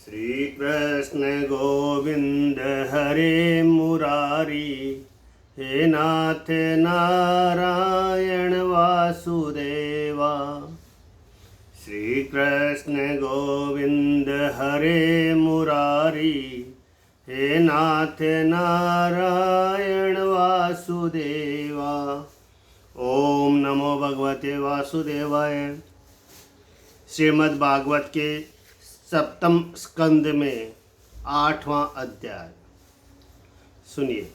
श्री कृष्ण गोविंद हरे मुरारी, हे नाथ नारायण वासुदेवा। श्री कृष्ण गोविंद हरे मुरारी, हे नाथ नारायण वासुदेवा। ओम नमो भगवते वासुदेवाय। श्रीमद् भागवत के सप्तम स्कंद में 8वां अध्याय सुनिए।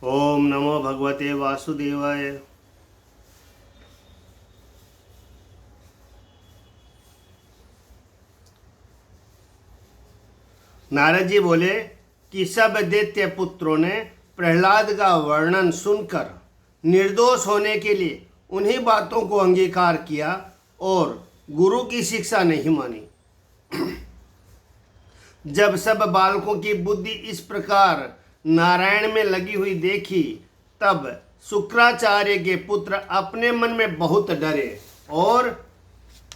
ओम नमो भगवते वासुदेवाय। नारद जी बोले कि सब दैत्य पुत्रों ने प्रहलाद का वर्णन सुनकर निर्दोष होने के लिए उन्हीं बातों को अंगीकार किया और गुरु की शिक्षा नहीं मानी। जब सब बालकों की बुद्धि इस प्रकार नारायण में लगी हुई देखी, तब शुक्राचार्य के पुत्र अपने मन में बहुत डरे और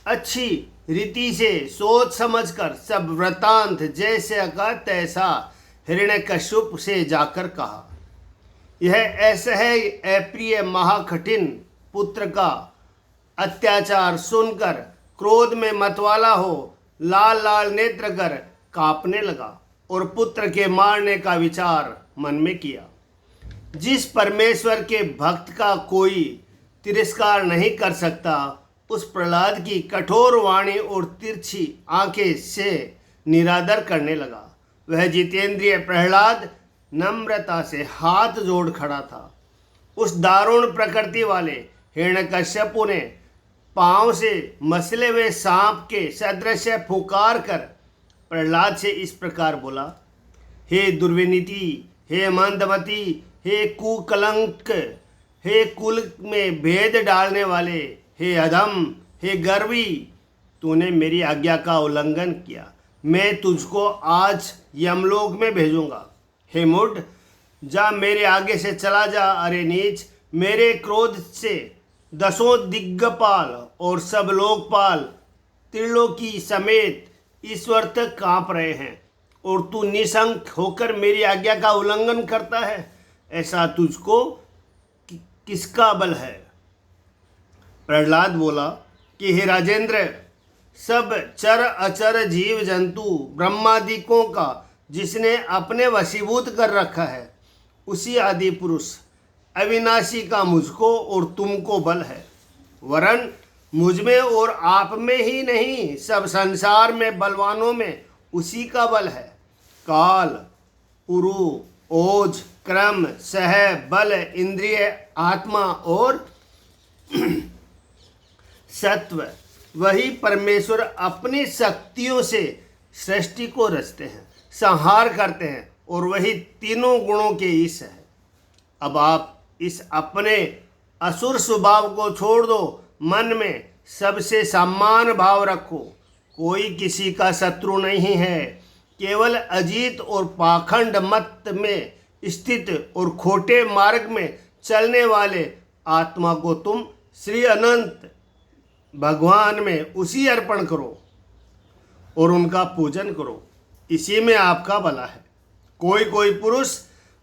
अच्छी रीति से सोच समझकर सब वृतांत जैसे का तैसा हिरण्यकश्यप से जाकर कहा। यह ऐसा है अप्रिय महाकठिन पुत्र का अत्याचार सुनकर क्रोध में मतवाला हो लाल लाल नेत्र कर कांपने लगा और पुत्र के मारने का विचार मन में किया। जिस परमेश्वर के भक्त का कोई तिरस्कार नहीं कर सकता, उस प्रहलाद की कठोर वाणी और तिरछी आंखें से निरादर करने लगा। वह जितेंद्रिय प्रहलाद नम्रता से हाथ जोड़ खड़ा था। उस दारुण प्रकृति वाले हिरण्यकश्यपु ने पांव से मसले हुए सांप के सदृश फुकार कर प्रहलाद से इस प्रकार बोला। हे दुर्विनीति, हे मंदमती, हे कुकलंक, हे कुल में भेद डालने वाले, हे अधम, हे गर्वी, तूने मेरी आज्ञा का उल्लंघन किया। मैं तुझको आज यमलोक में भेजूंगा। हे मूढ़, जा मेरे आगे से चला जा। अरे नीच, मेरे क्रोध से दसों दिग्गपाल और सब लोकपाल त्रिलोकी समेत ईश्वर तक कांप रहे हैं और तू निशंक होकर मेरी आज्ञा का उल्लंघन करता है। ऐसा तुझको किसका बल है? प्रहलाद बोला कि हे राजेंद्र, सब चर अचर जीव जंतु ब्रह्मादिकों का जिसने अपने वशीभूत कर रखा है, उसी आदि पुरुष अविनाशी का मुझको और तुमको बल है। वरन मुझ में और आप में ही नहीं, सब संसार में बलवानों में उसी का बल है। काल, उरु, ओज, क्रम, सह, बल, इंद्रिय, आत्मा और सत्व, वही परमेश्वर अपनी शक्तियों से सृष्टि को रचते हैं, संहार करते हैं और वही तीनों गुणों के ईश है। अब आप इस अपने असुर स्वभाव को छोड़ दो, मन में सबसे सम्मान भाव रखो। कोई किसी का शत्रु नहीं है। केवल अजीत और पाखंड मत में स्थित और खोटे मार्ग में चलने वाले आत्मा को तुम श्री अनंत भगवान में उसी अर्पण करो और उनका पूजन करो। इसी में आपका भला है। कोई कोई पुरुष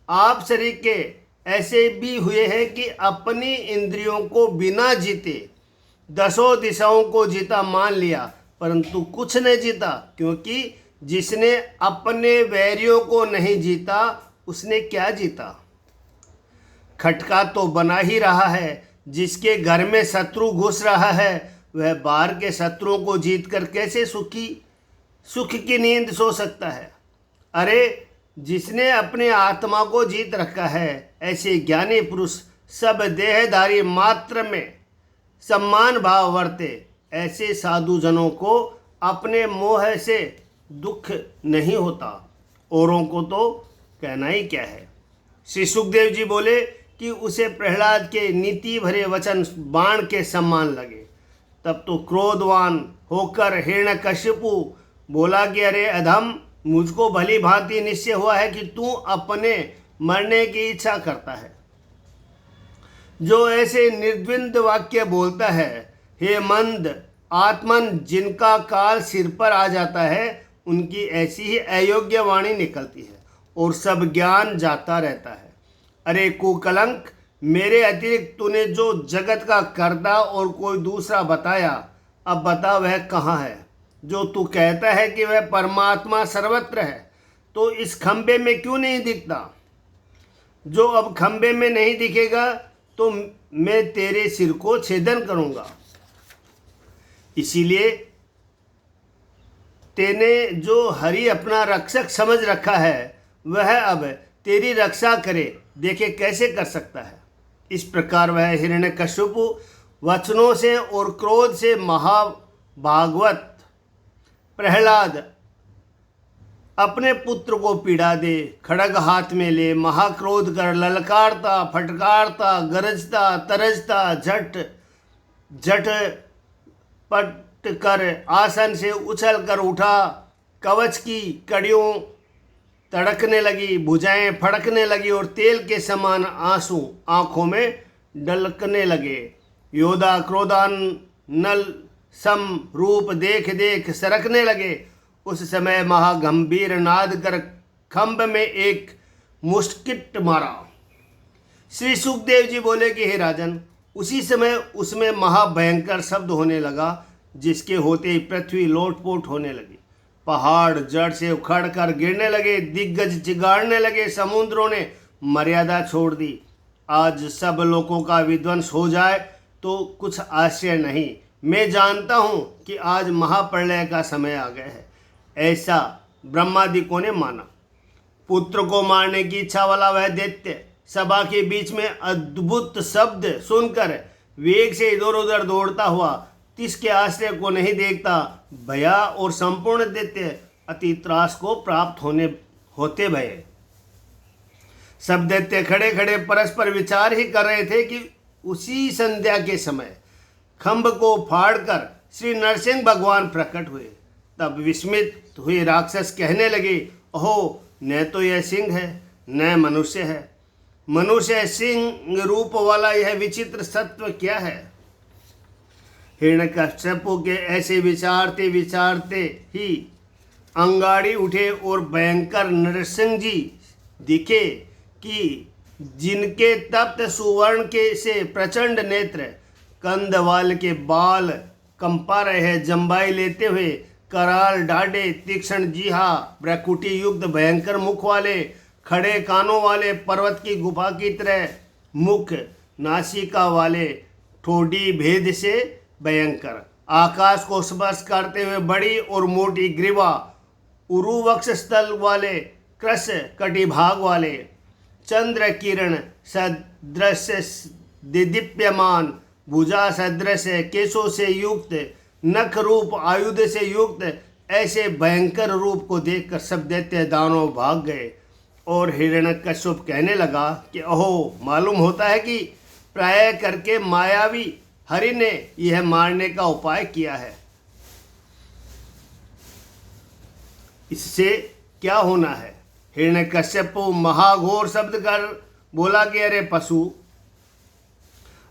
आप शरीर के ऐसे भी हुए हैं कि अपनी इंद्रियों को बिना जीते दसों दिशाओं को जीता मान लिया, परंतु कुछ नहीं जीता, क्योंकि जिसने अपने वैरियों को नहीं जीता उसने क्या जीता? खटका तो बना ही रहा है। जिसके घर में शत्रु घुस रहा है, वह बाहर के शत्रुओं को जीतकर कैसे सुख की नींद सो सकता है? अरे, जिसने अपने आत्मा को जीत रखा है, ऐसे ज्ञानी पुरुष सब देहधारी मात्र में सम्मान भाव वर्ते। ऐसे साधु जनों को अपने मोह से दुख नहीं होता, औरों को तो कहना ही क्या है। श्री सुखदेव जी बोले कि उसे प्रहलाद के नीति भरे वचन बाण के समान लगे। तब तो क्रोधवान होकर हिरण्यकश्यपु बोला कि अरे अधम, मुझको भली भांति निश्चय हुआ है कि तू अपने मरने की इच्छा करता है। जो ऐसे निर्द्वंद वाक्य बोलता है, हे मंद आत्मन जिनका काल सिर पर आ जाता है उनकी ऐसी ही अयोग्य वाणी निकलती है और सब ज्ञान जाता रहता है। अरे कुकलंक, मेरे अतिरिक्त तूने जो जगत का कर्ता और कोई दूसरा बताया, अब बता वह कहाँ है? जो तू कहता है कि वह परमात्मा सर्वत्र है, तो इस खंबे में क्यों नहीं दिखता? जो अब खंबे में नहीं दिखेगा तो मैं तेरे सिर को छेदन करूंगा। इसीलिए तेने जो हरि अपना रक्षक समझ रखा है, वह अब तेरी रक्षा करे, देखे कैसे कर सकता है। इस प्रकार वह हिरण्यकश्यपु वचनों से और क्रोध से महाभागवत प्रहलाद अपने पुत्र को पीड़ा दे, खड़ग हाथ में ले महाक्रोध कर ललकारता, फटकारता, गरजता, तरजता, झट पट कर आसन से उछल कर उठा। कवच की कड़ियों तड़कने लगी, भुजाएं फड़कने लगी और तेल के समान आंसू आंखों में डलकने लगे। योद्धा क्रोधानल सम रूप देख देख सरकने लगे। उस समय महागंभीर नाद कर खंभ में एक मुस्किट मारा। श्री सुखदेव जी बोले कि हे राजन, उसी समय उसमें महाभयंकर शब्द होने लगा, जिसके होते ही पृथ्वी लोटपोट होने लगी। पहाड़ जड़ से उखड़ कर गिरने लगे, दिग्गज चिगाड़ने लगे, समुद्रों ने मर्यादा छोड़ दी। आज सब लोगों का विध्वंस हो जाए तो कुछ आश्चर्य नहीं। मैं जानता हूँ कि आज महाप्रलय का समय आ गया है, ऐसा ब्रह्मादिकों ने माना। पुत्र को मारने की इच्छा वाला वह दैत्य सभा के बीच में अद्भुत शब्द सुनकर वेग से इधर उधर दौड़ता हुआ तिसके आश्रय को नहीं देखता। भया और संपूर्ण दैत्य अति त्रास को प्राप्त होते भये। सब दैत्य खड़े खड़े परस्पर विचार ही कर रहे थे कि उसी संध्या के समय खंभ को फाड़कर श्री नरसिंह भगवान प्रकट हुए। तब विस्मित हुए राक्षस कहने लगे, ओहो, न तो यह सिंह है न मनुष्य है। मनुष्य सिंह रूप वाला यह विचित्र सत्व क्या है? हिरण्यकश्यपु के ऐसे विचारते विचारते ही अंगाड़ी उठे और भयंकर नरसिंह जी दिखे कि जिनके तप्त सुवर्ण के से प्रचंड नेत्र, कंधवाल के बाल कंपा रहे, जम्बाई लेते हुए कराल डाढ़े, तीक्ष्ण जीहा, ब्रकुटी युक्त भयंकर मुख वाले, खड़े कानों वाले, पर्वत की गुफा की तरह मुख, नासिका वाले, ठोडी भेद से भयंकर, आकाश को स्पर्श करते हुए बड़ी और मोटी ग्रीवा, उरुवक्ष स्थल वाले, कृश कटिभाग वाले, चंद्र किरण सदृश दीप्यमान, भुजा सदृश केशों से युक्त, नख रूप आयुध से युक्त ऐसे भयंकर रूप को देखकर सब दैत्य दानव भाग गए। और हिरण्यकश्यप कहने लगा कि ओहो, मालूम होता है कि प्राय करके मायावी हरि ने यह मारने का उपाय किया है। इससे क्या होना है? हिरण्यकश्यप महाघोर शब्द कर बोला कि अरे पशु,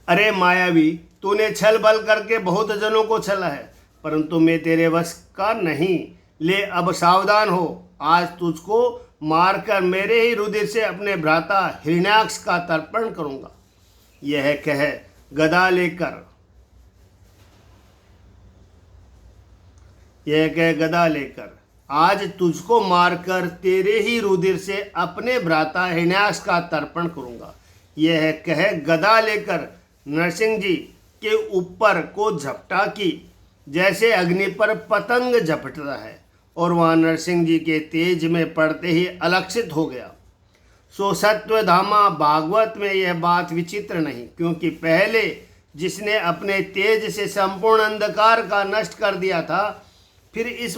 अरे मायावी, तूने छल बल करके बहुत जनों को छला है, परंतु मैं तेरे वश का नहीं। ले अब सावधान हो, आज तुझको मारकर मेरे ही रुधिर से अपने भ्राता हिरण्याक्ष का तर्पण करूंगा। यह कह गदा लेकर आज तुझको मारकर तेरे ही रुधिर से अपने भ्राता हिरण्याक्ष का तर्पण करूंगा। यह कह गदा लेकर नरसिंह जी के ऊपर को झपटा की जैसे अग्नि पर पतंग झपटता है, और वहाँ नरसिंह जी के तेज में पड़ते ही अलक्षित हो गया। सो सत्वधामा भागवत में यह बात विचित्र नहीं, क्योंकि पहले जिसने अपने तेज से संपूर्ण अंधकार का नष्ट कर दिया था, फिर इस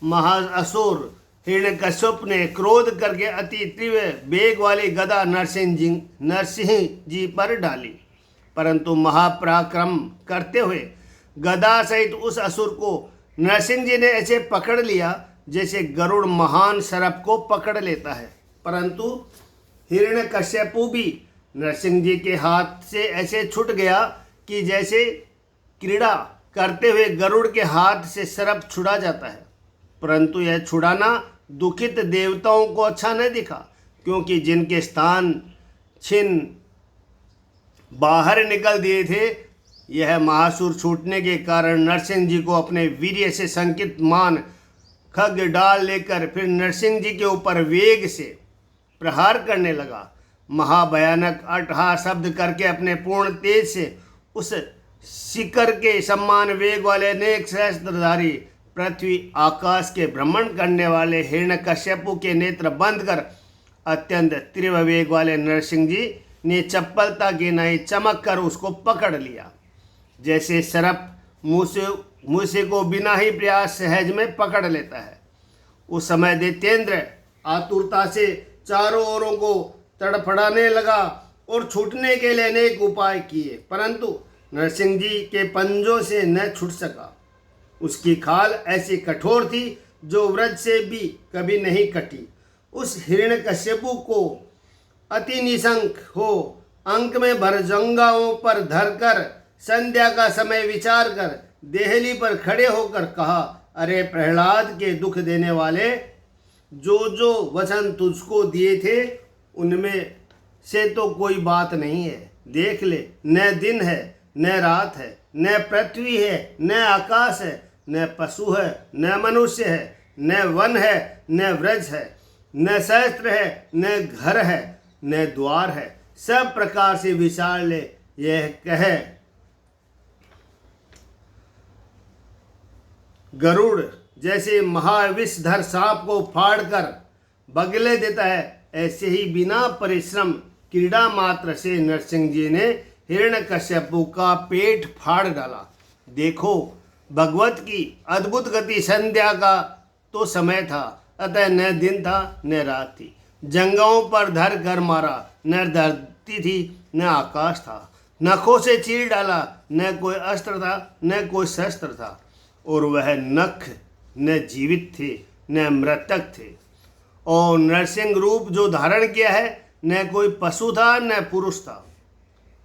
महाअसुर हिरण्यकश्यप ने क्रोध करके अति तीव्र वेग वाली गदा नरसिंह जी पर डाली, परंतु महापराक्रम करते हुए गदा सहित उस असुर को नरसिंह जी ने ऐसे पकड़ लिया जैसे गरुड़ महान सर्प को पकड़ लेता है। परंतु हिरण्यकश्यपु भी नरसिंह जी के हाथ से ऐसे छूट गया कि जैसे क्रीड़ा करते हुए गरुड़ के हाथ से सर्प छुड़ा जाता है, परंतु यह छुड़ाना दुखित देवताओं को अच्छा नहीं दिखा, क्योंकि जिनके स्थान छिन बाहर निकल दिए थे, यह महासुर छूटने के कारण नरसिंह जी को अपने वीर्य से संकित मान खग डाल लेकर फिर नरसिंह जी के ऊपर वेग से प्रहार करने लगा। महाभयानक अट्टहास शब्द करके अपने पूर्ण तेज से उस शिखर के समान वेग वाले अनेक सहस्त्रधारी पृथ्वी आकाश के भ्रमण करने वाले हिरण्यकश्यपु के नेत्र बंद कर अत्यंत तीव्र वेग वाले नरसिंह जी ने चप्पलता की नहीं चमक कर उसको पकड़ लिया। जैसे सर्प मूसे को बिना ही प्रयास सहज में पकड़ लेता है, उस समय दैत्येंद्र आतुरता से चारों ओरों को तड़फड़ाने लगा और छूटने के लिए अनेक उपाय किए, परंतु नरसिंह जी के पंजों से न छूट सका। उसकी खाल ऐसी कठोर थी जो व्रज से भी कभी नहीं कटी। उस हिरण्यकश्यपु को अति निशंक हो अंक में भरजंगाओं पर धरकर संध्या का समय विचार कर देहली पर खड़े होकर कहा, अरे प्रहलाद के दुख देने वाले, जो वचन तुझको दिए थे उनमें से तो कोई बात नहीं है। देख ले, न दिन है न रात है, न पृथ्वी है न आकाश है, न पशु है न मनुष्य है, न वन है न व्रज है, न शस्त्र है न घर है न द्वार है, सब प्रकार से विचार ले। यह कहे गरुड़ जैसे महाविषधर सांप को फाड़कर बगले देता है, ऐसे ही बिना परिश्रम क्रीड़ा मात्र से नरसिंह जी ने हिरण्यकश्यपु का पेट फाड़ डाला। देखो, भगवत की अद्भुत गति। संध्या का तो समय था, अतः न दिन था न रात थी। जंगाओं पर धर कर मारा, न धरती थी न आकाश था। नखों से चीर डाला, न कोई अस्त्र था न कोई शस्त्र था, और वह नख न जीवित थे न मृतक थे। और नरसिंह रूप जो धारण किया है, न कोई पशु था न पुरुष था।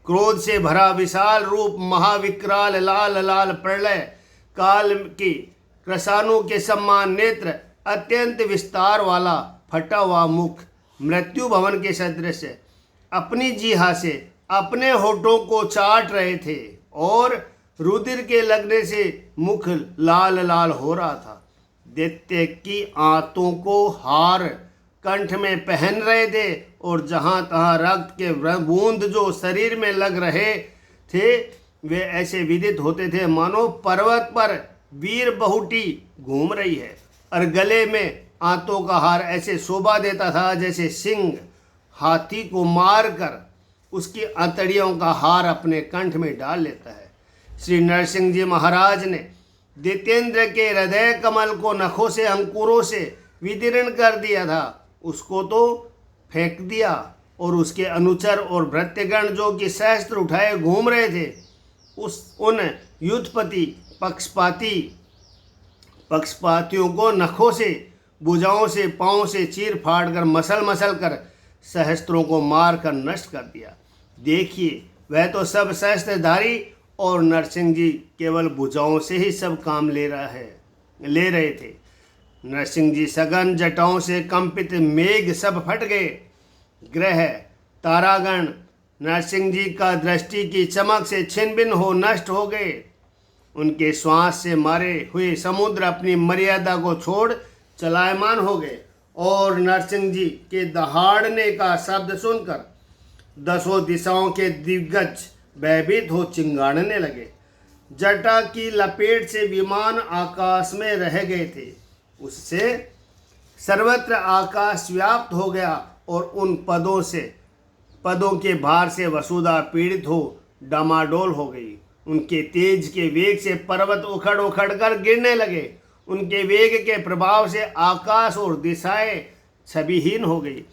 क्रोध से भरा विशाल रूप, महाविकराल लाल लाल प्रलय काल की कृषाणु के समान नेत्र, अत्यंत विस्तार वाला फटा हुआ मुख, मृत्यु भवन के सदृश अपनी जीहा से अपने होठों को चाट रहे थे, और रुधिर के लगने से मुख लाल लाल हो रहा था। दैत्य की आंतों को हार कंठ में पहन रहे थे, और जहाँ तहाँ रक्त के बूंद जो शरीर में लग रहे थे, वे ऐसे विदित होते थे मानो पर्वत पर वीर बहुटी घूम रही है। और गले में आंतों का हार ऐसे शोभा देता था जैसे सिंह हाथी को मार कर उसकी अंतड़ियों का हार अपने कंठ में डाल लेता है। श्री नरसिंह जी महाराज ने दैत्येंद्र के हृदय कमल को नखों से अंकुरों से विदीर्ण कर दिया था, उसको तो फेंक दिया, और उसके अनुचर और भृत्यगण जो कि शस्त्र उठाए घूम रहे थे, उन युद्धपति पक्षपातियों को नखों से, भुजाओं से, पांव से चीर फाड़ कर मसल कर सहस्त्रों को मार कर नष्ट कर दिया। देखिए, वह तो सब सहस्त्रधारी, और नरसिंह जी केवल भुजाओं से ही सब काम ले रहे थे। नरसिंह जी सघन जटाओं से कंपित मेघ सब फट गए। ग्रह तारागण नरसिंह जी का दृष्टि की चमक से छिन्न भिन्न हो नष्ट हो गए। उनके श्वास से मारे हुए समुद्र अपनी मर्यादा को छोड़ चलायमान हो गए, और नरसिंह जी के दहाड़ने का शब्द सुनकर दसों दिशाओं के दिग्गज भयभीत हो चिंगाड़ने लगे। जटा की लपेट से विमान आकाश में रह गए थे, उससे सर्वत्र आकाश व्याप्त हो गया, और उन पदों के भार से वसुधा पीड़ित हो डामाडोल हो गई। उनके तेज के वेग से पर्वत उखड़ उखड़ कर गिरने लगे। उनके वेग के प्रभाव से आकाश और दिशाएं छविहीन हो गई।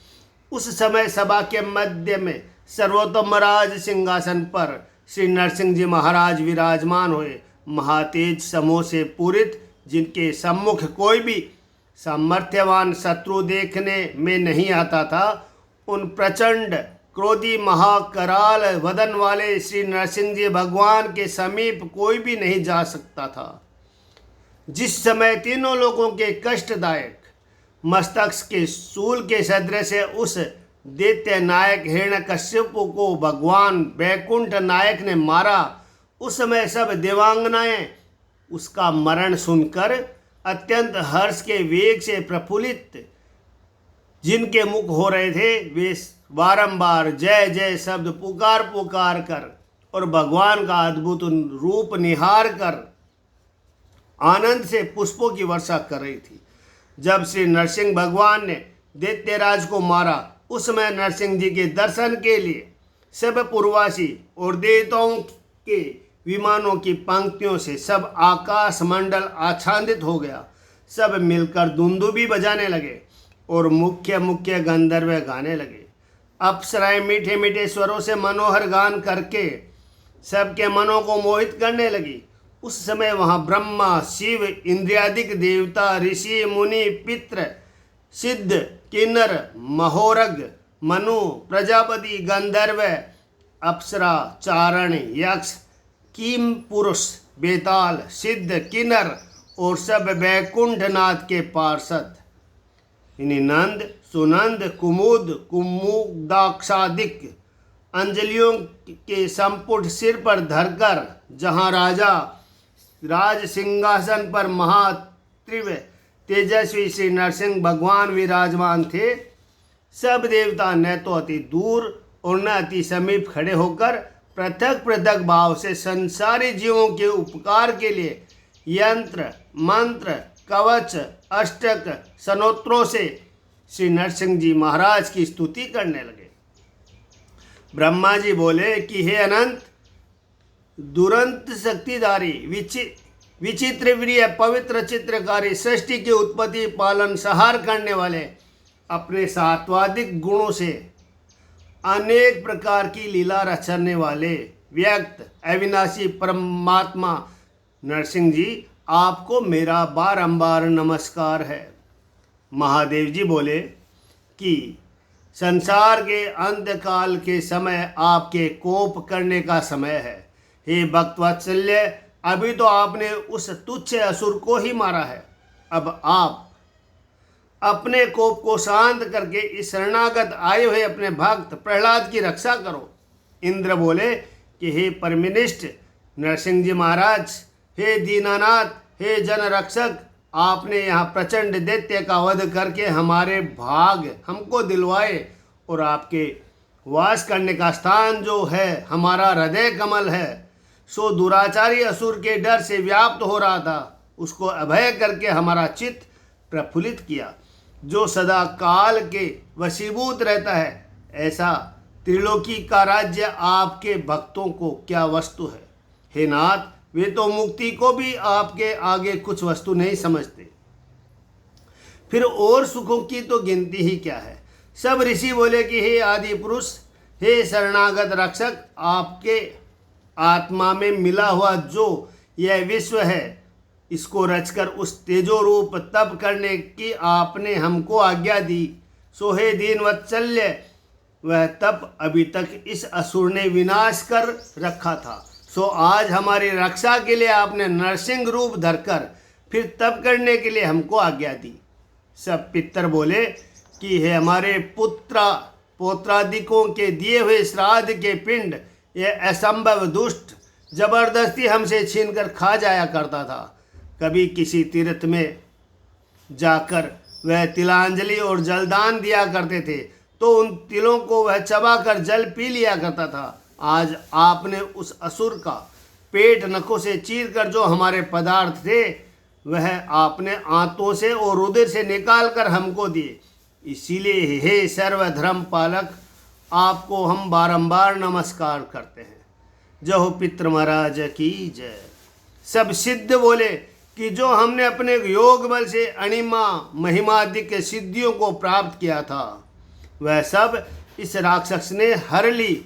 उस समय सभा के मध्य में सर्वोत्तम राज सिंहासन पर श्री नरसिंह जी महाराज विराजमान हुए, महातेज समूह से पूरित, जिनके सम्मुख कोई भी सामर्थ्यवान शत्रु देखने में नहीं आता था। उन प्रचंड क्रोधी महाकराल वदन वाले श्री नरसिंह जी भगवान के समीप कोई भी नहीं जा सकता था। जिस समय तीनों लोगों के कष्टदायक मस्तक के शूल के सदृश उस दैत्य नायक हिरण्यकश्यपु को भगवान वैकुंठ नायक ने मारा, उस समय सब देवांगनाएं उसका मरण सुनकर अत्यंत हर्ष के वेग से प्रफुल्लित जिनके मुख हो रहे थे, वे बारंबार जय जय शब्द पुकार पुकार कर और भगवान का अद्भुत रूप निहार कर आनंद से पुष्पों की वर्षा कर रही थी। जब श्री नरसिंह भगवान ने दैत्यराज को मारा, उस समय नरसिंह जी के दर्शन के लिए सब पूर्ववासी और देवताओं के विमानों की पंक्तियों से सब आकाश मंडल आच्छादित हो गया। सब मिलकर दुंदुभी बजाने लगे और मुख्य मुख्य गंधर्व गाने लगे। अप्सराएं मीठे मीठे स्वरों से मनोहर गान करके सबके मनों को मोहित करने लगी। उस समय वहाँ ब्रह्मा, शिव, इंद्रियादिक देवता, ऋषि, मुनि, पितृ, सिद्ध, किन्नर, महोरग, मनु, प्रजापति, गंधर्व, अप्सरा, चारण, यक्ष, कीम पुरुष, बेताल, सिद्ध, किन्नर और सब वैकुंठनाथ के पार्षद, इन्हीं नंद, सुनंद, कुमुद, कुमुदाक्षादिक अंजलियों के संपुट सिर पर धरकर जहाँ राजा राज सिंहासन पर महात्रिव तेजस्वी श्री नरसिंह भगवान विराजमान थे, सब देवता न तो अति दूर और न अति समीप खड़े होकर पृथक पृथक भाव से संसारी जीवों के उपकार के लिए यंत्र, मंत्र, कवच, अष्टक, सनोत्रों से श्री नरसिंह जी महाराज की स्तुति करने लगे। ब्रह्मा जी बोले कि हे अनंत दुरंत शक्तिधारी, विचित्र वीर्य, पवित्र चित्रकारी, सृष्टि की उत्पत्ति पालन संहार करने वाले, अपने सात्वादिक गुणों से अनेक प्रकार की लीला रचने वाले व्यक्त अविनाशी परमात्मा नरसिंह जी, आपको मेरा बारंबार नमस्कार है। महादेव जी बोले कि संसार के अंतकाल के समय आपके कोप करने का समय है। हे भक्तवत्सल्य, अभी तो आपने उस तुच्छ असुर को ही मारा है। अब आप अपने कोप को शांत करके इस शरणागत आए हुए अपने भक्त प्रहलाद की रक्षा करो। इंद्र बोले कि हे परमनिष्ठ नरसिंह जी महाराज, हे दीनानाथ, हे जन रक्षक, आपने यहाँ प्रचंड दैत्य का वध करके हमारे भाग हमको दिलवाए और आपके वास करने का स्थान जो है हमारा हृदय कमल है, सो दुराचारी असुर के डर से व्याप्त हो रहा था, उसको अभय करके हमारा चित्त प्रफुल्लित किया। जो सदा काल के वशीभूत रहता है, ऐसा त्रिलोकी का राज्य आपके भक्तों को क्या वस्तु है। हे नाथ, वे तो मुक्ति को भी आपके आगे कुछ वस्तु नहीं समझते, फिर और सुखों की तो गिनती ही क्या है। सब ऋषि बोले कि हे आदि पुरुष, हे शरणागत रक्षक, आपके आत्मा में मिला हुआ जो यह विश्व है, इसको रचकर उस तेजो रूप तप करने की आपने हमको आज्ञा दी, सो हे दीन वत्सल्य, वह तप अभी तक इस असुर ने विनाश कर रखा था, सो आज हमारी रक्षा के लिए आपने नरसिंह रूप धरकर फिर तप करने के लिए हमको आज्ञा दी। सब पितर बोले कि हे हमारे पौत्रादिकों के दिए हुए श्राद्ध के पिंड, यह असंभव दुष्ट जबरदस्ती हमसे छीनकर खा जाया करता था। कभी किसी तीर्थ में जाकर वह तिलांजलि और जलदान दिया करते थे, तो उन तिलों को वह चबाकर जल पी लिया करता था। आज आपने उस असुर का पेट नखों से चीरकर जो हमारे पदार्थ थे, वह आपने आंतों से और रुधिर से निकाल कर हमको दिए। इसीलिए हे सर्वधर्म पालक, आपको हम बारंबार नमस्कार करते हैं। जय हो पितृ महाराज की जय। सब सिद्ध बोले कि जो हमने अपने योग बल से अणिमा महिमादिक सिद्धियों को प्राप्त किया था, वह सब इस राक्षस ने हर ली।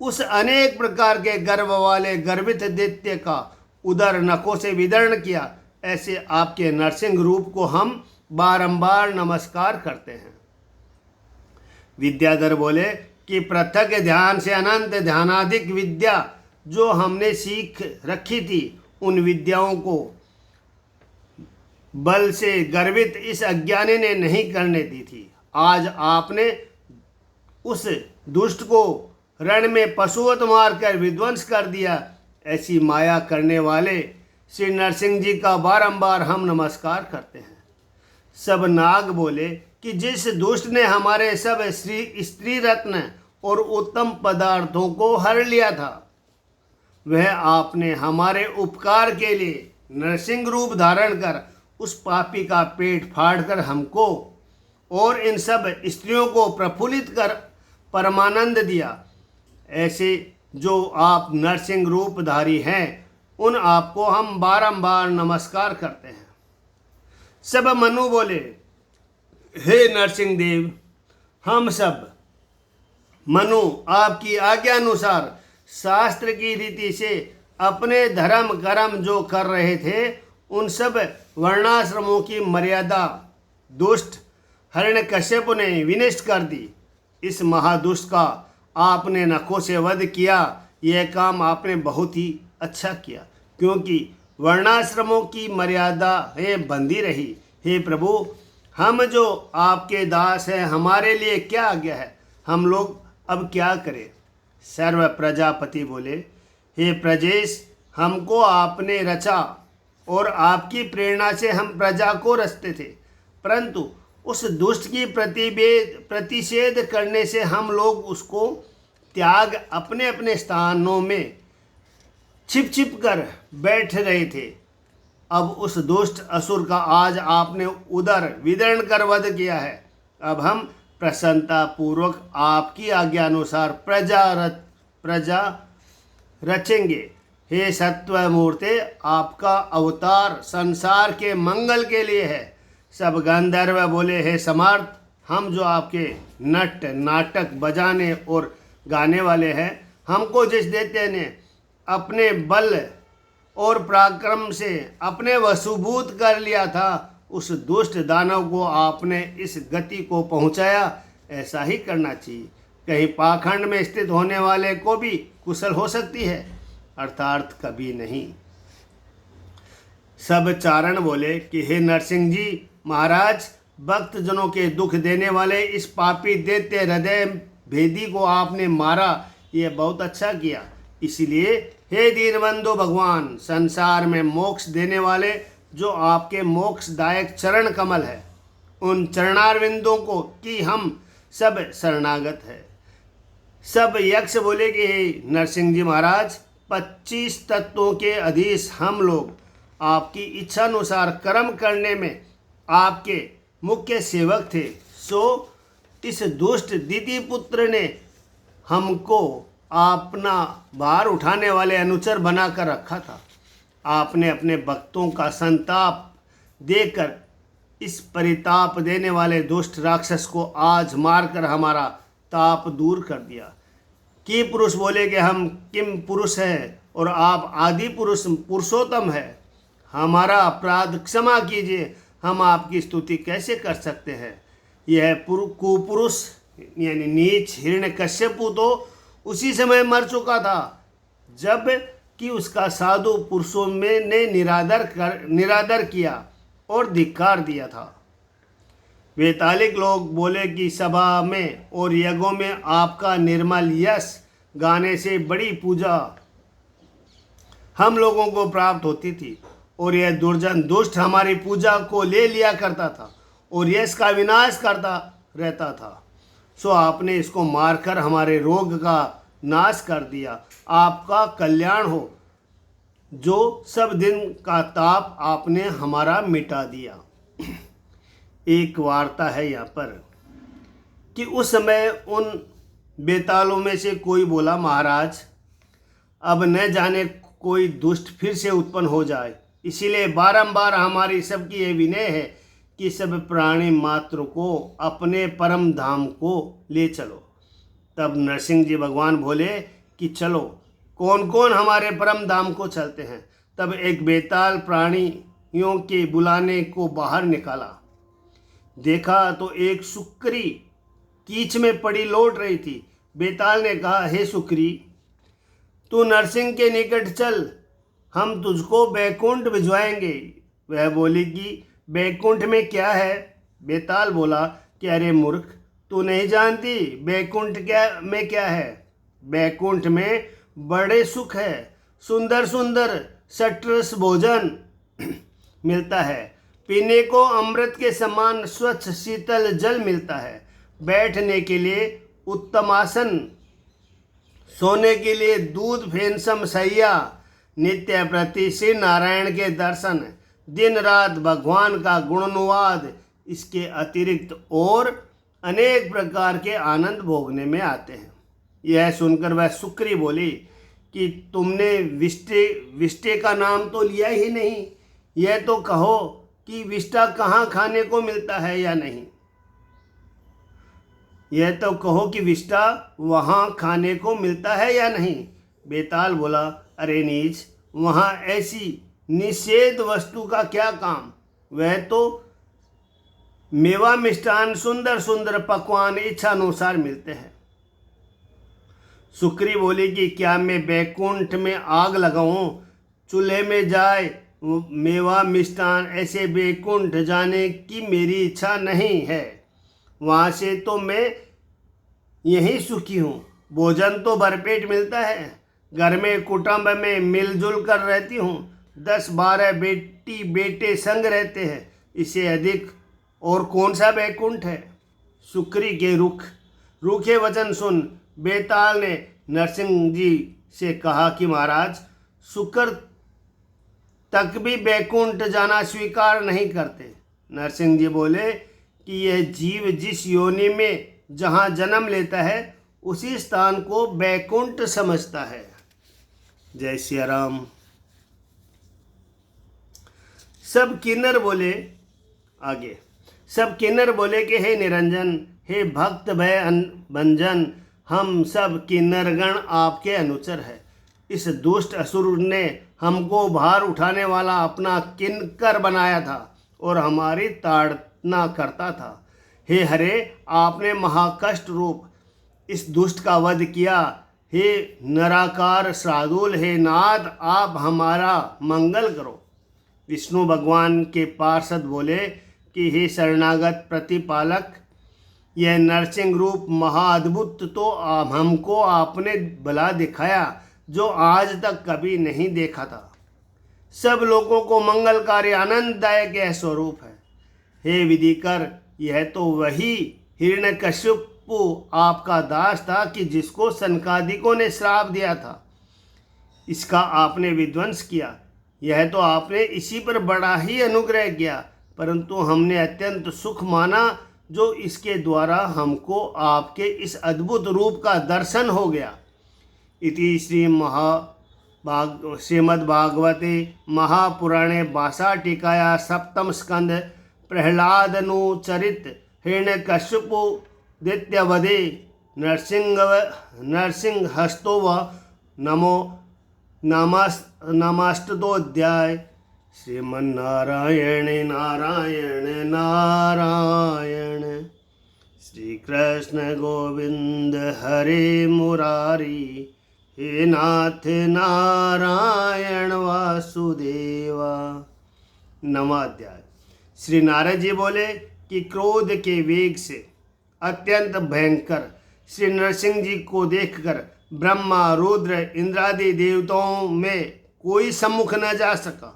उस अनेक प्रकार के गर्भ वाले गर्भित दैत्य का उदर नखों से विदर्ण किया। ऐसे आपके नरसिंह रूप को हम बारंबार नमस्कार करते हैं। विद्याधर बोले कि पृथक ध्यान से अनंत ध्यानाधिक विद्या जो हमने सीख रखी थी, उन विद्याओं को बल से गर्वित इस अज्ञानी ने नहीं करने दी थी। आज आपने उस दुष्ट को रण में पशुवत मारकर विध्वंस कर दिया। ऐसी माया करने वाले श्री नरसिंह जी का बारंबार हम नमस्कार करते हैं। सब नाग बोले कि जिस दुष्ट ने हमारे सब स्त्री रत्न और उत्तम पदार्थों को हर लिया था, वह आपने हमारे उपकार के लिए नरसिंह रूप धारण कर उस पापी का पेट फाड़कर हमको और इन सब स्त्रियों को प्रफुल्लित कर परमानंद दिया। ऐसे जो आप नरसिंह रूपधारी हैं, उन आपको हम बारंबार नमस्कार करते हैं। सब मनु बोले, हे नरसिंह देव, हम सब मनु आपकी आज्ञा अनुसार शास्त्र की रीति से अपने धर्म कर्म जो कर रहे थे, उन सब वर्णाश्रमों की मर्यादा दुष्ट हिरण्यकश्यप ने विनष्ट कर दी। इस महादुष्ट का आपने नखों से वध किया। यह काम आपने बहुत ही अच्छा किया, क्योंकि वर्णाश्रमों की मर्यादाएं बंधी रही। हे प्रभु, हम जो आपके दास हैं, हमारे लिए क्या आज्ञा है? हम लोग अब क्या करें? सर्व प्रजापति बोले, हे प्रजेश, हमको आपने रचा और आपकी प्रेरणा से हम प्रजा को रचते थे, परंतु उस दुष्ट की प्रतिषेध करने से हम लोग उसको त्याग अपने अपने स्थानों में छिप छिप कर बैठ रहे थे। अब उस दुष्ट असुर का आज आपने उदर विदर्ण कर वध किया है। अब हम प्रसन्नता पूर्वक आपकी आज्ञा अनुसार प्रजा रचेंगे। हे सत्वमूर्ते, आपका अवतार संसार के मंगल के लिए है। सब गंधर्व बोले, हे समर्थ, हम जो आपके नट नाटक बजाने और गाने वाले हैं, हमको जिस देते ने अपने बल और पराक्रम से अपने वशीभूत कर लिया था, उस दुष्ट दानव को आपने इस गति को पहुंचाया। ऐसा ही करना चाहिए। कहीं पाखंड में स्थित होने वाले को भी कुशल हो सकती है, अर्थात कभी नहीं। सब चारण बोले कि हे नरसिंह जी महाराज, भक्त जनों के दुख देने वाले इस पापी दैत्य हृदय भेदी को आपने मारा, ये बहुत अच्छा किया। इसलिए हे दीनबंधु भगवान, संसार में मोक्ष देने वाले जो आपके मोक्षदायक चरण कमल है, उन चरणारविंदों को कि हम सब शरणागत है। सब यक्ष बोले कि हे नरसिंह जी महाराज, 25 तत्वों के अधीश हम लोग आपकी इच्छा अनुसार कर्म करने में आपके मुख्य सेवक थे। सो इस दुष्ट दीति पुत्र ने हमको अपना भार उठाने वाले अनुचर बनाकर रखा था। आपने अपने भक्तों का संताप देकर इस परिताप देने वाले दुष्ट राक्षस को आज मारकर हमारा ताप दूर कर दिया। कि पुरुष बोले कि हम किम पुरुष हैं और आप आदि पुरुष पुरुषोत्तम है। हमारा अपराध क्षमा कीजिए, हम आपकी स्तुति कैसे कर सकते हैं। यह कुपुरुष यानी नीच हिरण्यकश्यपु तो उसी समय मर चुका था जब कि उसका साधु पुरुषों में ने निरादर किया और धिक्कार दिया था। वैतालिक लोग बोले कि सभा में और यज्ञों में आपका निर्मल यश गाने से बड़ी पूजा हम लोगों को प्राप्त होती थी, और यह दुर्जन दुष्ट हमारी पूजा को ले लिया करता था और यश का विनाश करता रहता था। सो आपने इसको मारकर हमारे रोग का नाश कर दिया। आपका कल्याण हो। जो सब दिन का ताप आपने हमारा मिटा दिया। एक वार्ता है यहाँ पर कि उस समय उन बेतालों में से कोई बोला, महाराज, अब न जाने कोई दुष्ट फिर से उत्पन्न हो जाए, इसीलिए बारंबार हमारी सबकी ये विनय है कि सब प्राणी मात्र को अपने परम धाम को ले चलो। तब नरसिंह जी भगवान बोले कि चलो, कौन कौन हमारे परम धाम को चलते हैं। तब एक बेताल प्राणियों के बुलाने को बाहर निकाला। देखा तो एक सुक्री कीच में पड़ी लौट रही थी। बेताल ने कहा, हे सुक्री, तू नरसिंह के निकट चल, हम तुझको बैकुंठ भिजवाएंगे। वह बोली कि बैकुंठ में क्या है? बेताल बोला कि अरे मूर्ख, तू नहीं जानती बैकुंठ में क्या है? बैकुंठ में बड़े सुख है, सुंदर सुंदर सटरस भोजन मिलता है, पीने को अमृत के समान स्वच्छ शीतल जल मिलता है, बैठने के लिए उत्तम आसन, सोने के लिए दूध फेंसम सैया, नित्य प्रति श्री नारायण के दर्शन, दिन रात भगवान का गुणानुवाद, इसके अतिरिक्त और अनेक प्रकार के आनंद भोगने में आते हैं। यह सुनकर वह सुक्री बोली कि तुमने विष्टे का नाम तो लिया ही नहीं, यह तो कहो कि विष्टा कहाँ खाने को मिलता है या नहीं। यह तो कहो कि विष्टा वहाँ खाने को मिलता है या नहीं। बेताल बोला, अरे नीच, वहाँ ऐसी निषेध वस्तु का क्या काम? वह तो मेवा मिष्टान सुंदर सुंदर पकवान इच्छानुसार मिलते हैं। सुक्री बोली कि क्या मैं बैकुंठ में आग लगाऊं, चूल्हे में जाए मेवा मिष्टान, ऐसे बैकुंठ जाने की मेरी इच्छा नहीं है। वहाँ से तो मैं यहीं सुखी हूँ, भोजन तो भरपेट मिलता है, घर में कुटुंब में मिलजुल कर रहती हूँ, 10-12 बेटी बेटे संग रहते हैं, इससे अधिक और कौन सा बैकुंठ है? सुक्री के रूखे वचन सुन बेताल ने नरसिंह जी से कहा कि महाराज, शुक्र तक भी बैकुंठ जाना स्वीकार नहीं करते। नरसिंह जी बोले कि यह जीव जिस योनि में जहाँ जन्म लेता है उसी स्थान को बैकुंठ समझता है। जय श्री राम। सब किन्नर बोले आगे, सब किन्नर बोले कि हे निरंजन, हे भक्त भय भंजन, हम सब किन्नरगण आपके अनुचर है। इस दुष्ट असुर ने हमको भार उठाने वाला अपना किन्कर बनाया था और हमारी ताड़ना करता था। हे हरे, आपने महाकष्ट रूप इस दुष्ट का वध किया। हे नराकार शार्दूल, हे नाथ, आप हमारा मंगल करो। विष्णु भगवान के पार्षद बोले कि हे शरणागत प्रतिपालक, यह नरसिंह रूप महाअद्भुत तो हमको आपने भला दिखाया जो आज तक कभी नहीं देखा था। सब लोगों को मंगलकारी आनंददायक यह स्वरूप है। हे विधिकर, यह तो वही हिरण्यकश्यपु आपका दास था कि जिसको सनकादिकों ने श्राप दिया था, इसका आपने विध्वंस किया। यह तो आपने इसी पर बड़ा ही अनुग्रह किया, परंतु हमने अत्यंत सुख माना जो इसके द्वारा हमको आपके इस अद्भुत रूप का दर्शन हो गया। इति श्रीमद्भागवते महापुराणे भाषाटीकाया सप्तम स्कंद प्रहलादनुचरित हिरण्यकश्यपु दैत्यवधे नरसिंहस्तो व नमस्तोऽध्याय। श्रीमन्नारायण नारायण नारायण, श्री कृष्ण गोविंद हरे मुरारी, हे नाथ नारायण वासुदेवा। नवाध्याय। श्री नारद जी बोले कि क्रोध के वेग से अत्यंत भयंकर श्री नरसिंह जी को देखकर ब्रह्मा रुद्र इंद्रादि देवताओं में कोई सम्मुख न जा सका।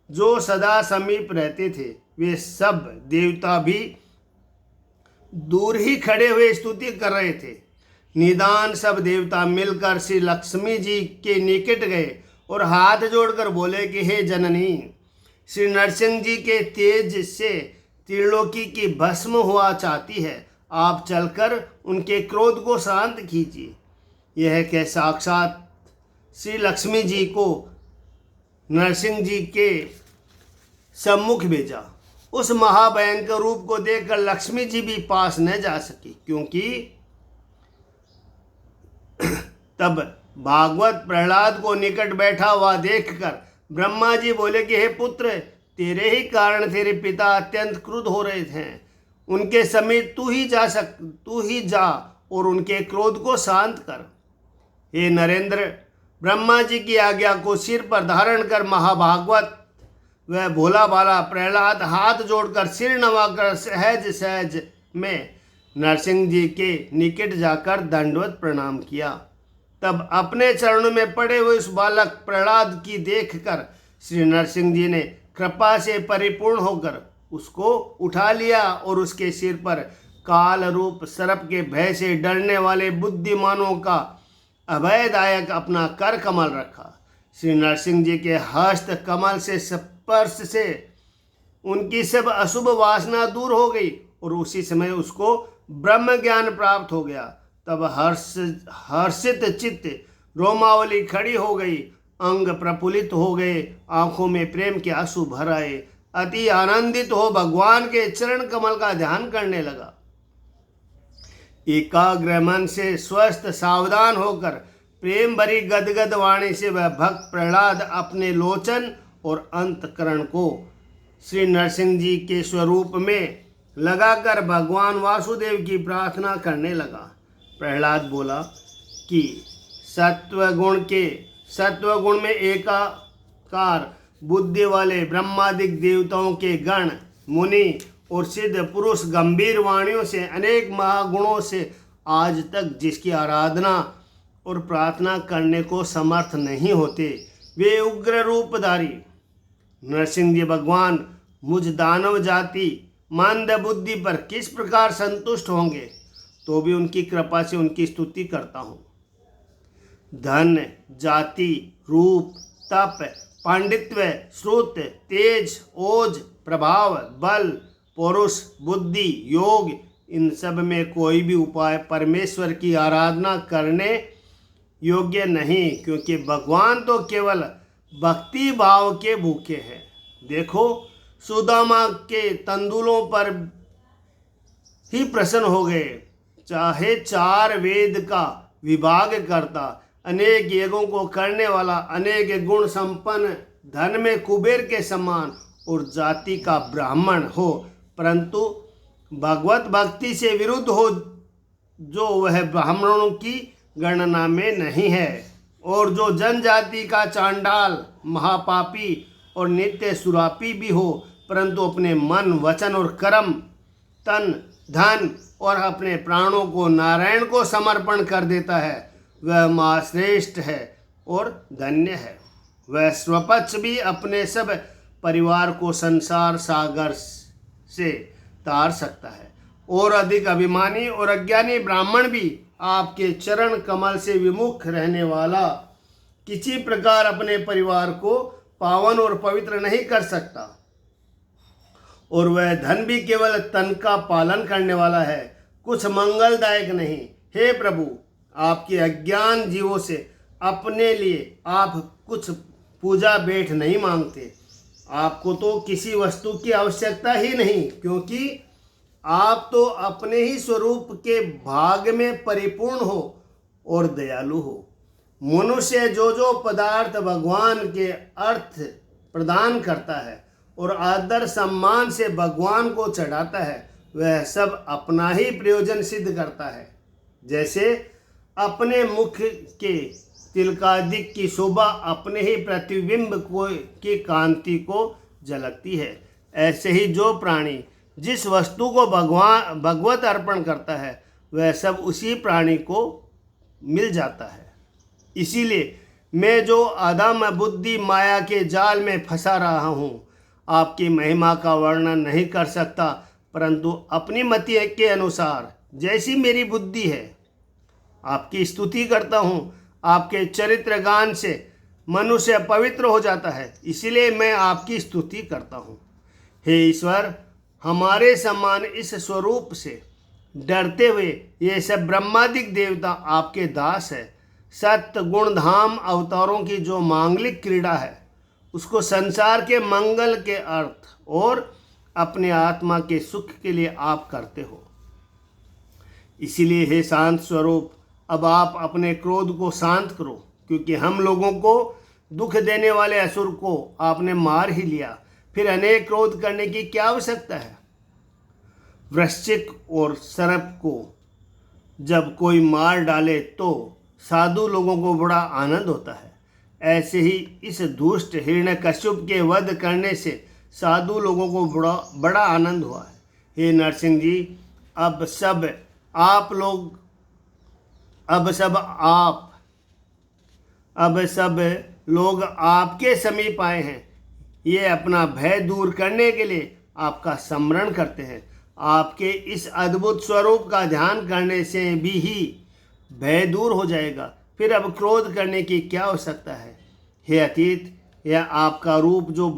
जो सदा समीप रहते थे वे सब देवता भी दूर ही खड़े हुए स्तुति कर रहे थे। निदान सब देवता मिलकर श्री लक्ष्मी जी के निकट गए और हाथ जोड़कर बोले कि हे जननी, श्री नरसिंह जी के तेज से त्रिलोकी की भस्म हुआ चाहती है, आप चलकर उनके क्रोध को शांत कीजिए। यह कह साक्षात श्री लक्ष्मी जी को नरसिंह जी के सम्मुख भेजा। उस महाभयंकर रूप को देखकर लक्ष्मी जी भी पास न जा सकी, क्योंकि तब भागवत प्रहलाद को निकट बैठा हुआ देखकर ब्रह्मा जी बोले कि हे पुत्र, तेरे ही कारण तेरे पिता अत्यंत क्रुद्ध हो रहे थे। उनके समीप तू ही जा और उनके क्रोध को शांत कर। हे नरेंद्र, ब्रह्मा जी की आज्ञा को सिर पर धारण कर महाभागवत वह भोला भाला प्रहलाद हाथ जोड़कर सिर नवाकर सहज सहज में नरसिंह जी के निकट जाकर दंडवत प्रणाम किया। तब अपने चरणों में पड़े हुए उस बालक प्रहलाद की देखकर श्री नरसिंह जी ने कृपा से परिपूर्ण होकर उसको उठा लिया और उसके सिर पर काल रूप सर्प के भय से डरने वाले बुद्धिमानों का अभयदायक अपना कर कमल रखा। श्री नरसिंह जी के हस्त कमल से स्पर्श से उनकी सब अशुभ वासना दूर हो गई और उसी समय उसको ब्रह्म ज्ञान प्राप्त हो गया। तब हर्षित चित्त रोमावली खड़ी हो गई, अंग प्रफुल्लित हो गए, आंखों में प्रेम के आंसू भर आए। अति आनंदित हो भगवान के चरण कमल का ध्यान करने लगा। एकाग्र मन से स्वस्थ सावधान होकर प्रेम भरी गदगद वाणी से वह भक्त प्रहलाद अपने लोचन और अंतकरण को श्री नरसिंह जी के स्वरूप में लगाकर भगवान वासुदेव की प्रार्थना करने लगा। प्रहलाद बोला कि सत्वगुण में एकाकार बुद्धि वाले ब्रह्मादिक देवताओं के गण मुनि और सिद्ध पुरुष गंभीर वाणियों से अनेक महागुणों से आज तक जिसकी आराधना और प्रार्थना करने को समर्थ नहीं होते, वे उग्र रूपधारी नरसिंह जी भगवान मुझ दानव जाति मंद बुद्धि पर किस प्रकार संतुष्ट होंगे, तो भी उनकी कृपा से उनकी स्तुति करता हूँ। धन, जाति, रूप, तप, पांडित्य, श्रुत, तेज, ओज, प्रभाव, बल, पौरुष, बुद्धि, योग, इन सब में कोई भी उपाय परमेश्वर की आराधना करने योग्य नहीं, क्योंकि भगवान तो केवल भक्ति भाव के भूखे हैं। देखो, सुदामा के तंदुलों पर ही प्रसन्न हो गए, चाहे 4 वेद का विभाग करता, अनेक यज्ञों को करने वाला, अनेक गुण संपन्न, धन में कुबेर के समान और जाति का ब्राह्मण हो, परंतु भगवत भक्ति से विरुद्ध हो जो वह ब्राह्मणों की गणना में नहीं है, और जो जनजाति का चांडाल, महापापी और नित्य सुरापी भी हो, परंतु अपने मन, वचन और कर्म, तन, धन और अपने प्राणों को नारायण को समर्पण कर देता है, वह महाश्रेष्ठ है और धन्य है। वह स्वपक्ष भी अपने सब परिवार को संसार सागर से तार सकता है, और अधिक अभिमानी और अज्ञानी ब्राह्मण भी आपके चरण कमल से विमुख रहने वाला किसी प्रकार अपने परिवार को पावन और पवित्र नहीं कर सकता, और वह धन भी केवल तन का पालन करने वाला है, कुछ मंगलदायक नहीं। हे प्रभु, आपके अज्ञान जीवों से अपने लिए आप कुछ पूजा भेंट नहीं मांगते। आपको तो किसी वस्तु की आवश्यकता ही नहीं, क्योंकि आप तो अपने ही स्वरूप के भाग में परिपूर्ण हो और दयालु हो। मनुष्य जो पदार्थ भगवान के अर्थ प्रदान करता है और आदर सम्मान से भगवान को चढ़ाता है, वह सब अपना ही प्रयोजन सिद्ध करता है। जैसे अपने मुख के तिलकादिक की शोभा अपने ही प्रतिबिंब की कांति को झलकती है, ऐसे ही जो प्राणी जिस वस्तु को भगवत अर्पण करता है, वह सब उसी प्राणी को मिल जाता है। इसीलिए मैं जो अधम बुद्धि माया के जाल में फंसा रहा हूँ, आपकी महिमा का वर्णन नहीं कर सकता, परंतु अपनी मति के अनुसार जैसी मेरी बुद्धि है आपकी स्तुति करता हूँ। आपके चरित्र गान से मनुष्य पवित्र हो जाता है, इसीलिए मैं आपकी स्तुति करता हूँ। हे ईश्वर, हमारे समान इस स्वरूप से डरते हुए ये सब ब्रह्मादिक देवता आपके दास है। सत्य गुण धाम अवतारों की जो मांगलिक क्रीड़ा है, उसको संसार के मंगल के अर्थ और अपने आत्मा के सुख के लिए आप करते हो। इसीलिए हे शांत स्वरूप, अब आप अपने क्रोध को शांत करो, क्योंकि हम लोगों को दुख देने वाले असुर को आपने मार ही लिया, फिर अनेक क्रोध करने की क्या आवश्यकता है। वृश्चिक और सर्प को जब कोई मार डाले तो साधु लोगों को बड़ा आनंद होता है, ऐसे ही इस दुष्ट हिरण्यकश्यप के वध करने से साधु लोगों को बड़ा आनंद हुआ है। हे नरसिंह जी, अब सब लोग आपके समीप आए हैं। ये अपना भय दूर करने के लिए आपका स्मरण करते हैं। आपके इस अद्भुत स्वरूप का ध्यान करने से भी ही भय दूर हो जाएगा। फिर अब क्रोध करने की क्या आवश्यकता है। हे अतीत, यह आपका रूप जो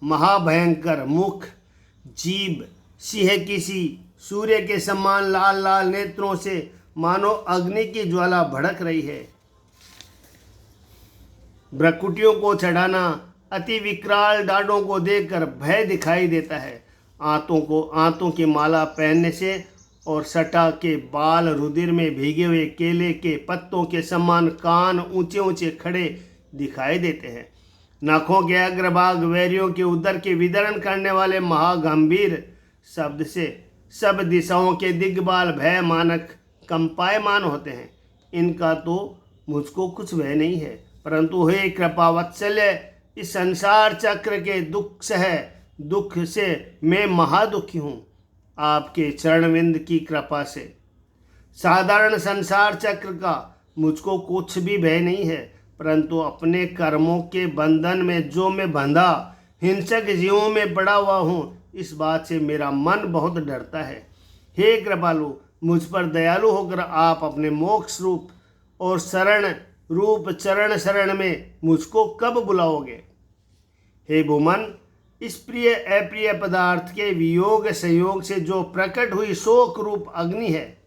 महाभयंकर मुख, जीभ सिंह की सी, सूर्य के समान लाल लाल नेत्रों से मानो अग्नि की ज्वाला भड़क रही है। भ्रकुटियों को चढ़ाना, अति विकराल डांडों को देखकर भय दिखाई देता है। आंतों की माला पहनने से और सटा के बाल रुधिर में भीगे हुए केले के पत्तों के समान कान ऊंचे ऊंचे खड़े दिखाई देते हैं। नाखों के अग्रभाग वैरियों के उदर के विदरण करने वाले महागंभीर शब्द से सब दिशाओं के दिग्बाल भय मानक कंपायमान होते हैं। इनका तो मुझको कुछ भय नहीं है, परंतु हे कृपा वत्सल्य, इस संसार चक्र के दुख से मैं महादुखी हूँ। आपके चरणविंद की कृपा से साधारण संसार चक्र का मुझको कुछ भी भय नहीं है, परंतु अपने कर्मों के बंधन में जो मैं बंधा हिंसक जीवों में पड़ा हुआ हूँ, इस बात से मेरा मन बहुत डरता है। हे कृपालु, मुझ पर दयालु होकर आप अपने मोक्ष रूप और चरण शरण में मुझको कब बुलाओगे। हे भूमन, इस प्रिय अप्रिय पदार्थ के वियोग संयोग से जो प्रकट हुई शोक रूप अग्नि है,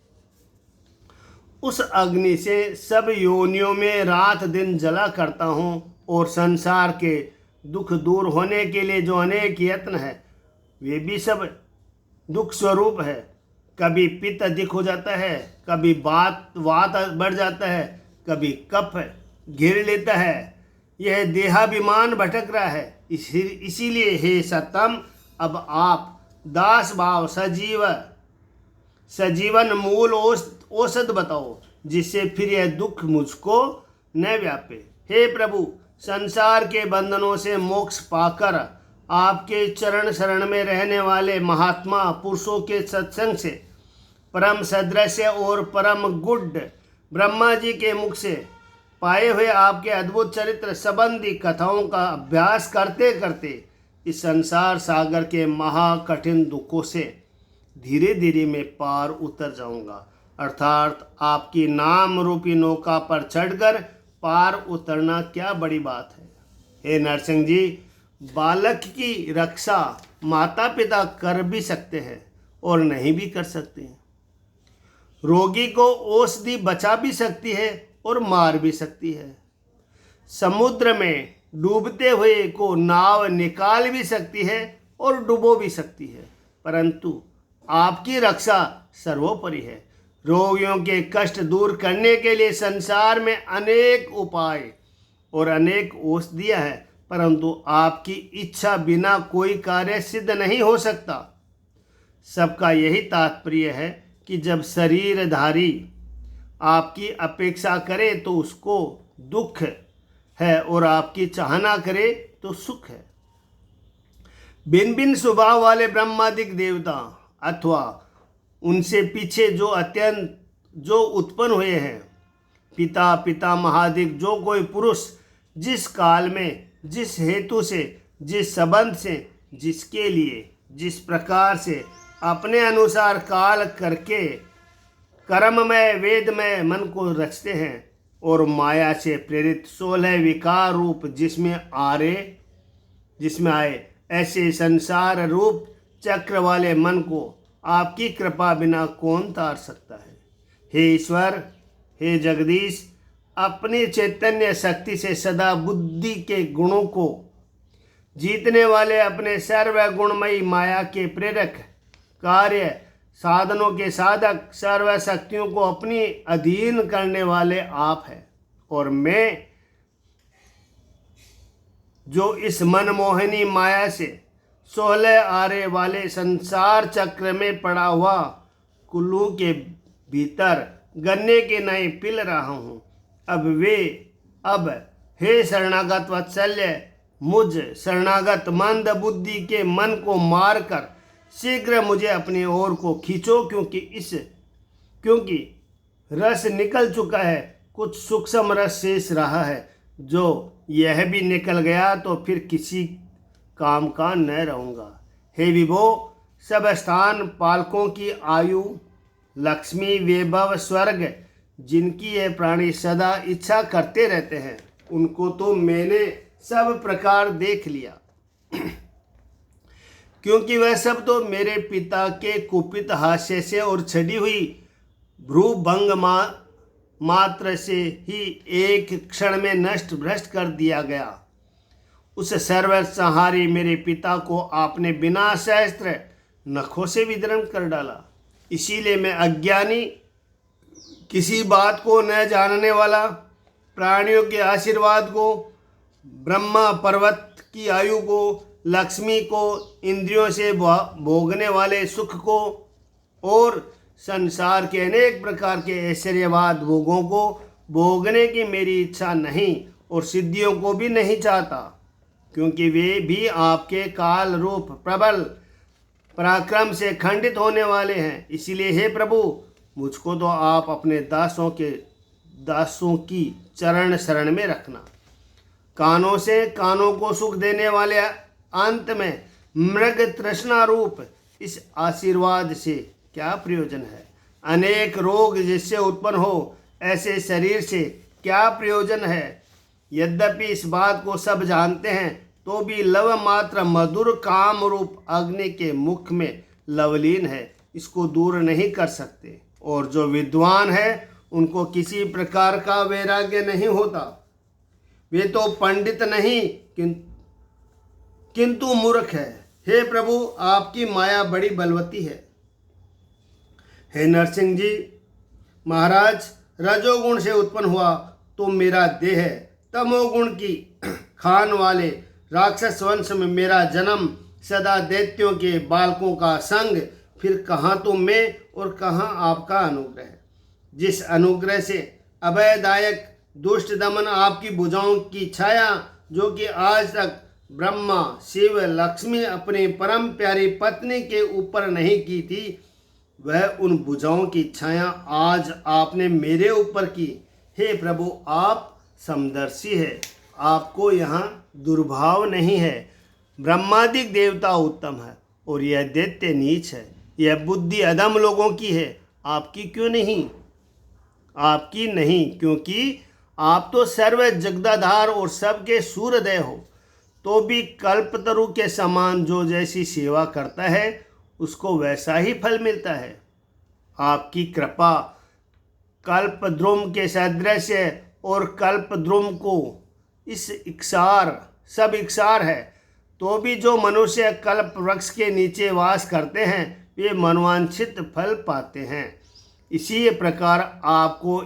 उस अग्नि से सब योनियों में रात दिन जला करता हूँ, और संसार के दुख दूर होने के लिए जो अनेक यत्न है वे भी सब दुख स्वरूप है। कभी पित्त अधिक हो जाता है, कभी वात बढ़ जाता है, कभी कफ घेर लेता है। यह देहाभिमान भटक रहा है। इसीलिए हे सतम, अब आप दास भाव सजीवन मूल औषध बताओ, जिससे फिर यह दुख मुझको न व्यापे। हे प्रभु, संसार के बंधनों से मोक्ष पाकर आपके चरण शरण में रहने वाले महात्मा पुरुषों के सत्संग से परम सदृश्य और परम गुड ब्रह्मा जी के मुख से पाए हुए आपके अद्भुत चरित्र संबंधी कथाओं का अभ्यास करते करते इस संसार सागर के महाकठिन दुखों से धीरे धीरे मैं पार उतर जाऊंगा। अर्थात आपकी नाम रूपी नौका पर चढ़कर पार उतरना क्या बड़ी बात है। हे नरसिंह जी, बालक की रक्षा माता पिता कर भी सकते हैं और नहीं भी कर सकते हैं। रोगी को औषधि बचा भी सकती है और मार भी सकती है। समुद्र में डूबते हुए को नाव निकाल भी सकती है और डुबो भी सकती है, परंतु आपकी रक्षा सर्वोपरि है। रोगियों के कष्ट दूर करने के लिए संसार में अनेक उपाय और अनेक औषधियाँ हैं, परंतु आपकी इच्छा बिना कोई कार्य सिद्ध नहीं हो सकता। सबका यही तात्पर्य है कि जब शरीरधारी आपकी अपेक्षा करे तो उसको दुख है, और आपकी चाहना करे तो सुख है। भिन्न भिन्न स्वभाव वाले ब्रह्मादिक देवता अथवा उनसे पीछे जो उत्पन्न हुए हैं, पिता महादिक जो कोई पुरुष जिस काल में, जिस हेतु से, जिस संबंध से, जिसके लिए, जिस प्रकार से अपने अनुसार काल करके कर्ममय वेदमय मन को रचते हैं और माया से प्रेरित 16 विकार रूप जिसमें आए, ऐसे संसार रूप चक्र वाले मन को आपकी कृपा बिना कौन तार सकता है। हे ईश्वर, हे जगदीश, अपनी चैतन्य शक्ति से सदा बुद्धि के गुणों को जीतने वाले अपने सर्वगुणमयी माया के प्रेरक कार्य साधनों के साधक सर्व शक्तियों को अपनी अधीन करने वाले आप हैं, और मैं जो इस मनमोहिनी माया से 16 आरे वाले संसार चक्र में पड़ा हुआ कुल्लू के भीतर गन्ने के नए पिल रहा हूँ। अब हे शरणागत वत्सल्य, मुझ शरणागत मंद बुद्धि के मन को मारकर शीघ्र मुझे अपनी ओर को खींचो, क्योंकि रस निकल चुका है, कुछ सूक्ष्म रस शेष रहा है। जो यह भी निकल गया तो फिर किसी काम का न रहूँगा। हे विभो, सब स्थान पालकों की आयु, लक्ष्मी, वैभव, स्वर्ग, जिनकी ये प्राणी सदा इच्छा करते रहते हैं, उनको तो मैंने सब प्रकार देख लिया, क्योंकि वह सब तो मेरे पिता के कुपित हास्य से और छड़ी हुई भ्रूभंग मात्र से ही एक क्षण में नष्ट भ्रष्ट कर दिया गया। उस सर्वसंहारी मेरे पिता को आपने बिना सहस्त्र नखों से विदीर्ण कर डाला। इसीलिए मैं अज्ञानी, किसी बात को न जानने वाला, प्राणियों के आशीर्वाद को, ब्रह्मा पर्वत की आयु को, लक्ष्मी को, इंद्रियों से भोगने वाले सुख को और संसार के अनेक प्रकार के ऐश्वर्यवाद भोगों को भोगने की मेरी इच्छा नहीं और सिद्धियों को भी नहीं चाहता, क्योंकि वे भी आपके काल रूप प्रबल पराक्रम से खंडित होने वाले हैं। इसीलिए हे प्रभु, मुझको तो आप अपने दासों की चरण शरण में रखना। कानों को सुख देने वाले अंत में मृग तृष्णा रूप इस आशीर्वाद से क्या प्रयोजन है? अनेक रोग जिससे उत्पन्न हो, ऐसे शरीर से क्या प्रयोजन है? यद्यपि इस बात को सब जानते हैं, तो भी लव मात्र मधुर काम रूप अग्नि के मुख में लवलीन है, इसको दूर नहीं कर सकते। और जो विद्वान है, उनको किसी प्रकार का वैराग्य नहीं होता। वे तो पंडित नहीं किंतु मूर्ख है। हे प्रभु, आपकी माया बड़ी बलवती है। हे नरसिंह जी महाराज, रजोगुण से उत्पन्न हुआ तो मेरा देह, तमोगुण की खान वाले राक्षस वंश में मेरा जन्म, सदा दैत्यों के बालकों का संग, फिर कहाँ तो मैं और कहाँ आपका अनुग्रह। जिस अनुग्रह से अभयदायक दुष्ट दमन आपकी भुजाओं की छाया, जो कि आज तक ब्रह्मा, शिव, लक्ष्मी अपनी परम प्यारी पत्नी के ऊपर नहीं की थी, वह उन भुजाओं की छाया आज आपने मेरे ऊपर की। हे प्रभु, आप समदर्शी है, आपको यहाँ दुर्भाव नहीं है। ब्रह्मादिक देवता उत्तम है और यह दैत्य नीच है। यह बुद्धि अधम लोगों की है, आपकी क्यों नहीं? आपकी नहीं, क्योंकि आप तो सर्व जगदाधार और सबके सूर्योदय हो। तो भी कल्पतरु के समान जो जैसी सेवा करता है, उसको वैसा ही फल मिलता है। आपकी कृपा कल्पद्रुम के सदृश है और कल्पद्रुम को सब इकसार है। तो भी जो मनुष्य कल्प वृक्ष के नीचे वास करते हैं, वे मनोवांछित फल पाते हैं। इसी प्रकार आपको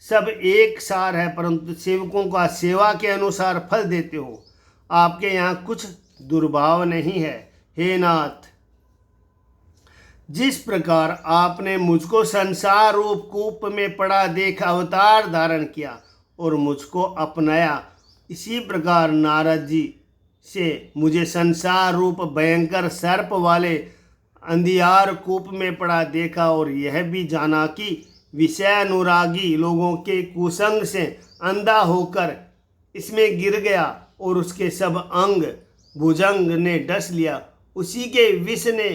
सब एक सार है, परंतु सेवकों का सेवा के अनुसार फल देते हो। आपके यहाँ कुछ दुर्भाव नहीं है। हे नाथ, जिस प्रकार आपने मुझको संसार रूप कूप में पड़ा देख अवतार धारण किया और मुझको अपनाया, इसी प्रकार नारद जी से मुझे संसार रूप भयंकर सर्प वाले अंधियार कूप में पड़ा देखा और यह भी जाना कि विषय अनुरागी लोगों के कुसंग से अंधा होकर इसमें गिर गया और उसके सब अंग भुजंग ने डस लिया। उसी के विष ने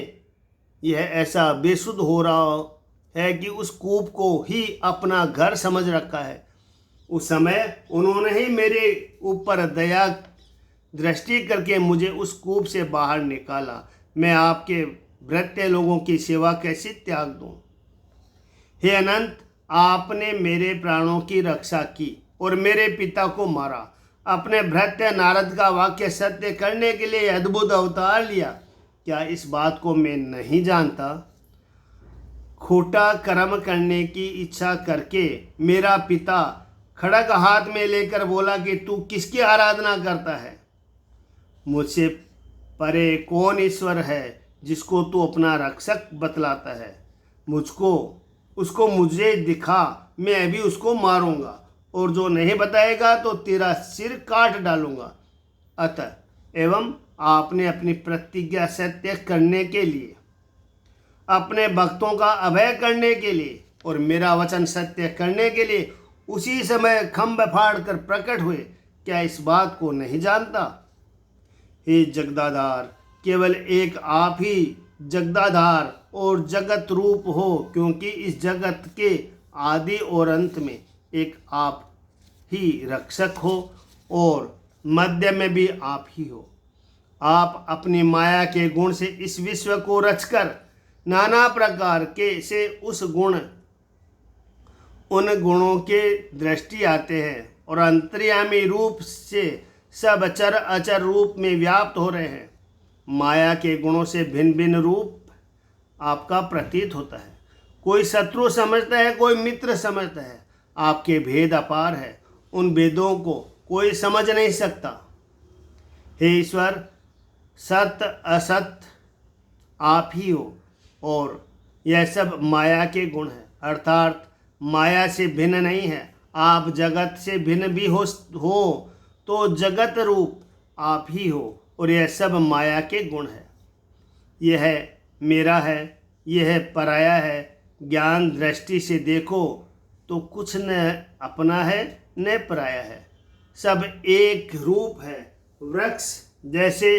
यह ऐसा बेसुध हो रहा है कि उस कूप को ही अपना घर समझ रखा है। उस समय उन्होंने ही मेरे ऊपर दया दृष्टि करके मुझे उस कूप से बाहर निकाला। मैं आपके भृत्य लोगों की सेवा कैसे त्याग दूं? हे अनंत, आपने मेरे प्राणों की रक्षा की और मेरे पिता को मारा। अपने भृत्य नारद का वाक्य सत्य करने के लिए अद्भुत अवतार लिया। क्या इस बात को मैं नहीं जानता? खोटा कर्म करने की इच्छा करके मेरा पिता खड़ग हाथ में लेकर बोला कि तू किसकी आराधना करता है? मुझसे परे कौन ईश्वर है जिसको तू अपना रक्षक बतलाता है? मुझको उसको मुझे दिखा, मैं अभी उसको मारूंगा, और जो नहीं बताएगा तो तेरा सिर काट डालूंगा। अतः एवं आपने अपनी प्रतिज्ञा सत्य करने के लिए, अपने भक्तों का अभय करने के लिए और मेरा वचन सत्य करने के लिए उसी समय खंभ फाड़ कर प्रकट हुए, क्या इस बात को नहीं जानता? हे जगदाधार, केवल एक आप ही जगदाधार और जगत रूप हो, क्योंकि इस जगत के आदि और अंत में एक आप ही रक्षक हो और मध्य में भी आप ही हो। आप अपनी माया के गुण से इस विश्व को रचकर नाना प्रकार के से उन गुणों के दृष्टि आते हैं और अंतर्यामी रूप से सब अचर अचर रूप में व्याप्त हो रहे हैं। माया के गुणों से भिन्न भिन्न रूप आपका प्रतीत होता है। कोई शत्रु समझता है, कोई मित्र समझता है। आपके भेद अपार है, उन भेदों को कोई समझ नहीं सकता। हे ईश्वर, सत्य असत्य आप ही हो और यह सब माया के गुण हैं, अर्थात माया से भिन्न नहीं है। आप जगत से भिन्न भी हो तो जगत रूप आप ही हो और यह सब माया के गुण है। यह मेरा है, यह पराया है। ज्ञान दृष्टि से देखो तो कुछ न अपना है न पराया है, सब एक रूप है। वृक्ष जैसे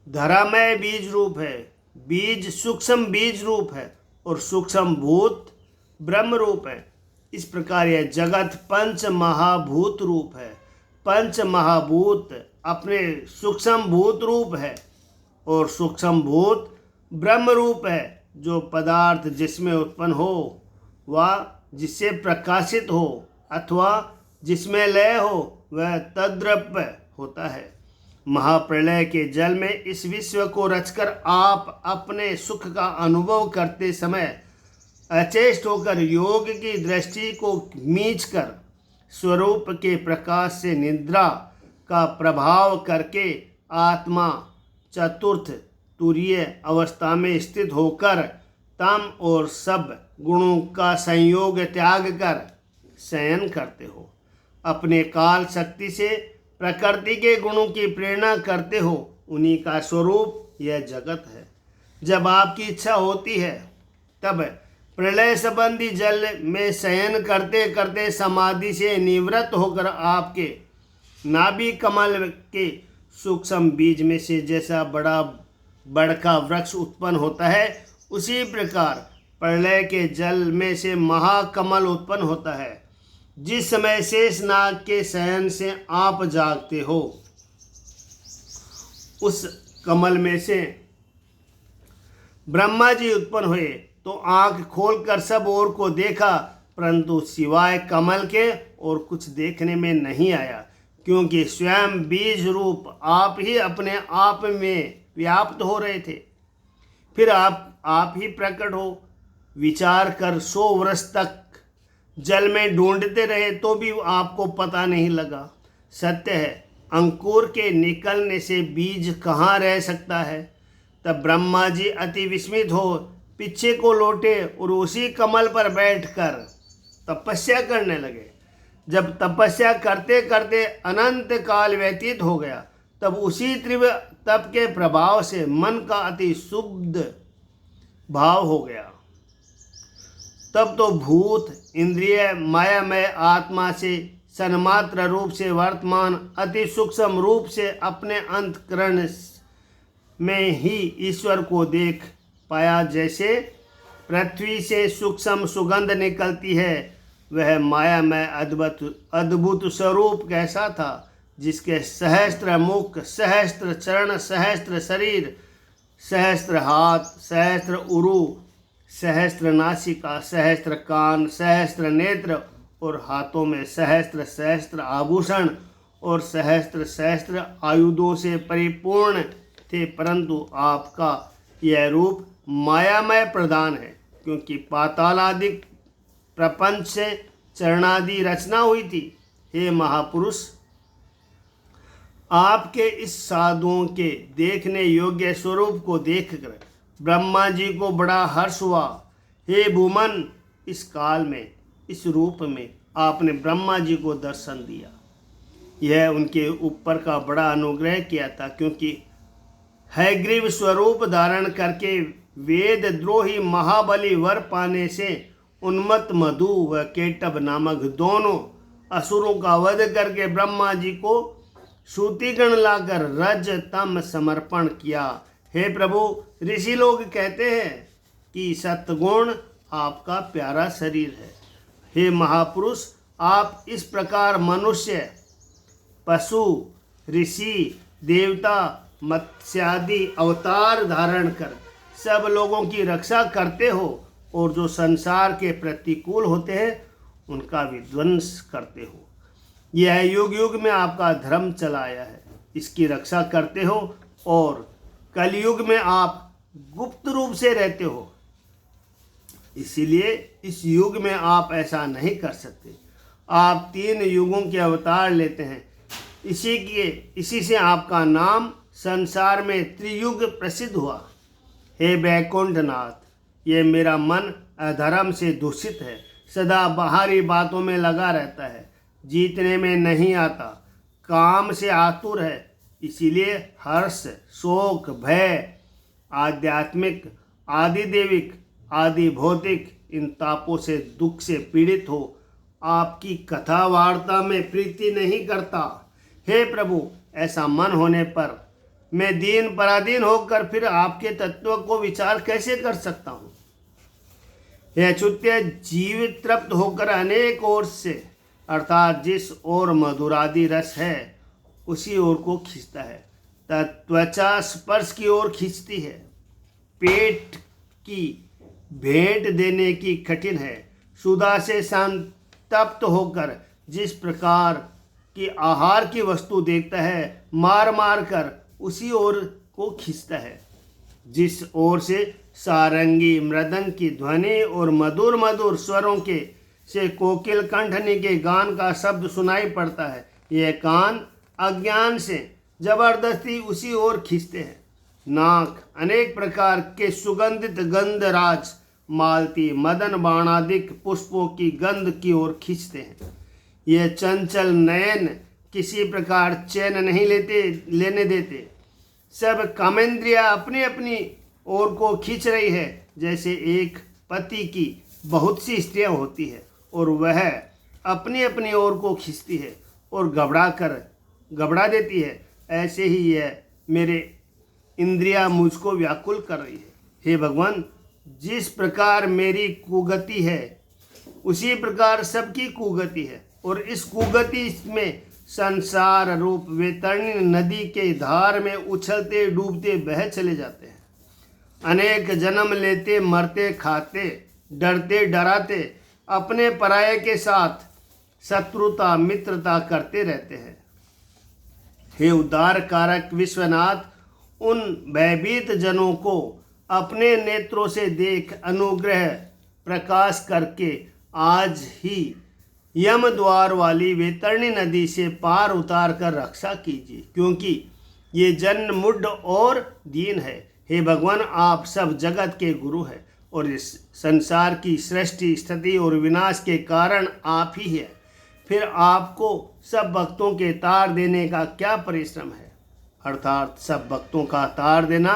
धरामय बीज रूप है, बीज सूक्ष्म बीज रूप है और सूक्ष्म भूत ब्रह्म रूप है। इस प्रकार यह जगत पंच महाभूत रूप है। पंच महाभूत अपने सूक्ष्म भूत रूप है और सूक्ष्म भूत ब्रह्म रूप है। जो पदार्थ जिसमें उत्पन्न हो व जिससे प्रकाशित हो अथवा जिसमें लय हो वह तद्रव्य होता है। महाप्रलय के जल में इस विश्व को रचकर आप अपने सुख का अनुभव करते समय अचेष्ट होकर योग की दृष्टि को मीच कर स्वरूप के प्रकाश से निद्रा का प्रभाव करके आत्मा चतुर्थ तुरीय अवस्था में स्थित होकर तम और सब गुणों का संयोग त्याग कर शयन करते हो। अपने काल शक्ति से प्रकृति के गुणों की प्रेरणा करते हो। उन्हीं का स्वरूप यह जगत है। जब आपकी इच्छा होती है तब प्रलय संबंधी जल में शयन करते करते समाधि से निवृत्त होकर आपके नाभि कमल के सूक्ष्म बीज में से जैसा बड़का वृक्ष उत्पन्न होता है, उसी प्रकार प्रलय के जल में से महाकमल उत्पन्न होता है। जिस समय शेष नाग के शयन से आप जागते हो, उस कमल में से ब्रह्मा जी उत्पन्न हुए तो आंख खोलकर सब ओर को देखा, परंतु सिवाय कमल के और कुछ देखने में नहीं आया, क्योंकि स्वयं बीज रूप आप ही अपने आप में व्याप्त हो रहे थे। फिर आप ही प्रकट हो। विचार कर 100 वर्ष तक जल में ढूंढते रहे तो भी आपको पता नहीं लगा। सत्य है, अंकुर के निकलने से बीज कहाँ रह सकता है। तब ब्रह्मा जी अति विस्मित हो पीछे को लौटे और उसी कमल पर बैठकर तपस्या करने लगे। जब तपस्या करते करते अनंत काल व्यतीत हो गया, तब उसी तीव्र तप के प्रभाव से मन का अति शुद्ध भाव हो गया। तब तो भूत इंद्रिय मायामय आत्मा से सन्मात्र रूप से वर्तमान अति सूक्ष्म रूप से अपने अंतःकरण में ही ईश्वर को देख पाया। जैसे पृथ्वी से सूक्ष्म सुगंध निकलती है, वह मायामय अद्भुत स्वरूप कैसा था, जिसके सहस्त्र मुख, सहस्त्र चरण, सहस्त्र शरीर, सहस्त्र हाथ, सहस्त्र उरु, सहस्त्र नासिका, सहस्त्र कान, सहस्त्र नेत्र और हाथों में सहस्त्र सहस्त्र आभूषण और सहस्त्र सहस्त्र आयुधों से परिपूर्ण थे। परंतु आपका यह रूप मायामय प्रधान है, क्योंकि पातालादि प्रपंच से चरणादि रचना हुई थी। हे महापुरुष, आपके इस साधुओं के देखने योग्य स्वरूप को देखकर ब्रह्मा जी को बड़ा हर्ष हुआ। हे भूमन, इस काल में, इस रूप में आपने ब्रह्मा जी को दर्शन दिया। यह उनके ऊपर का बड़ा अनुग्रह किया था, क्योंकि हयग्रीव स्वरूप धारण करके वेद द्रोही महाबली वर पाने से उन्मत्त मधु व केटभ नामक दोनों असुरों का वध करके ब्रह्मा जी को सूतिगण लाकर रज तम समर्पण किया। हे प्रभु, ऋषि लोग कहते हैं कि सत्गुण आपका प्यारा शरीर है। हे महापुरुष, आप इस प्रकार मनुष्य, पशु, ऋषि, देवता, मत्स्यादि अवतार धारण कर सब लोगों की रक्षा करते हो और जो संसार के प्रतिकूल होते हैं उनका विध्वंस करते हो। यह युग युग में आपका धर्म चलाया है, इसकी रक्षा करते हो और कलयुग में आप गुप्त रूप से रहते हो, इसीलिए इस युग में आप ऐसा नहीं कर सकते। आप 3 युगों के अवतार लेते हैं, इसी से आपका नाम संसार में त्रियुग प्रसिद्ध हुआ। हे वैकुंठनाथ, ये मेरा मन अधर्म से दूषित है, सदा बाहरी बातों में लगा रहता है, जीतने में नहीं आता, काम से आतुर है, इसीलिए हर्ष, शोक, भय, आध्यात्मिक, आदि देविक, आदि भौतिक इन तापों से, दुख से पीड़ित हो आपकी कथा वार्ता में प्रीति नहीं करता। हे प्रभु, ऐसा मन होने पर मैं दीन पराधीन होकर फिर आपके तत्व को विचार कैसे कर सकता हूँ। यह अच्युत्य जीव तृप्त होकर अनेक ओर से, अर्थात जिस ओर मधुरादि रस है उसी ओर को खींचता है। त्वचा स्पर्श की ओर खींचती है, पेट की भेंट देने की कठिन है। सुधा से संतप्त होकर जिस प्रकार की आहार की वस्तु देखता है, मार मार कर उसी ओर को खींचता है। जिस ओर से सारंगी मृदंग की ध्वनि और मधुर मधुर स्वरों के से कोकिल कंठनी के गान का शब्द सुनाई पड़ता है, यह कान अज्ञान से जबरदस्ती उसी ओर खींचते हैं। नाक अनेक प्रकार के सुगंधित गंधराज, मालती, मदन बाणादिक पुष्पों की गंध की ओर खींचते हैं। यह चंचल नयन किसी प्रकार चैन नहीं लेने देते। सब कामेंद्रियां अपनी अपनी ओर को खींच रही है, जैसे एक पति की बहुत सी स्त्रियां होती है और वह अपनी अपनी ओर को खींचती है और घबरा देती है, ऐसे ही यह मेरे इंद्रियां मुझको व्याकुल कर रही है। हे भगवान, जिस प्रकार मेरी कुगति है उसी प्रकार सबकी कुगति है, और इस कुगति में संसार रूप वैतरणी नदी के धार में उछलते डूबते बह चले जाते हैं। अनेक जन्म लेते, मरते, खाते, डरते, डराते, अपने पराये के साथ शत्रुता मित्रता करते रहते हैं। हे उद्धार कारक विश्वनाथ, उन भयभीत जनों को अपने नेत्रों से देख अनुग्रह प्रकाश करके आज ही यम द्वार वाली वैतरणी नदी से पार उतार कर रक्षा कीजिए, क्योंकि ये जन्म मुड और दीन है। हे भगवान, आप सब जगत के गुरु हैं और इस संसार की सृष्टि, स्थिति और विनाश के कारण आप ही हैं। फिर आपको सब भक्तों के तार देने का क्या परिश्रम है? अर्थात सब भक्तों का तार देना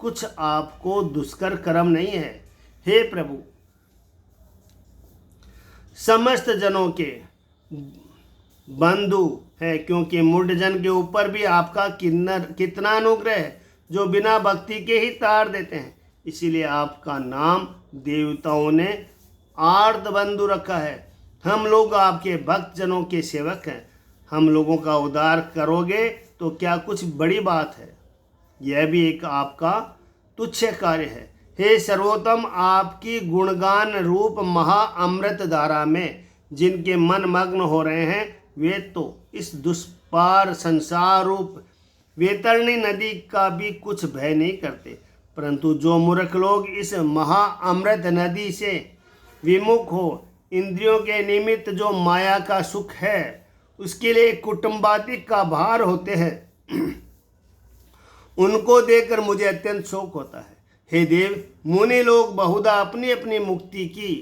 कुछ आपको दुष्कर कर्म नहीं है। हे प्रभु, समस्त जनों के बंधु है, क्योंकि मूढ़जन के ऊपर भी आपका कितना अनुग्रह है, जो बिना भक्ति के ही तार देते हैं। इसीलिए आपका नाम देवताओं ने आर्त बंधु रखा है। हम लोग आपके भक्त जनों के सेवक हैं। हम लोगों का उद्धार करोगे तो क्या कुछ बड़ी बात है? यह भी एक आपका तुच्छ कार्य है। हे सर्वोत्तम, आपकी गुणगान रूप महा अमृत धारा में जिनके मन मग्न हो रहे हैं, वे तो इस दुष्पार संसार रूप वैतरणी नदी का भी कुछ भय नहीं करते। परंतु जो मूर्ख लोग इस महा अमृत नदी से विमुख हो, इंद्रियों के निमित्त जो माया का सुख है उसके लिए कुटुंबादिक का भार होते हैं, उनको देखकर मुझे अत्यंत शोक होता है। हे देव, मुनि लोग बहुधा अपनी अपनी मुक्ति की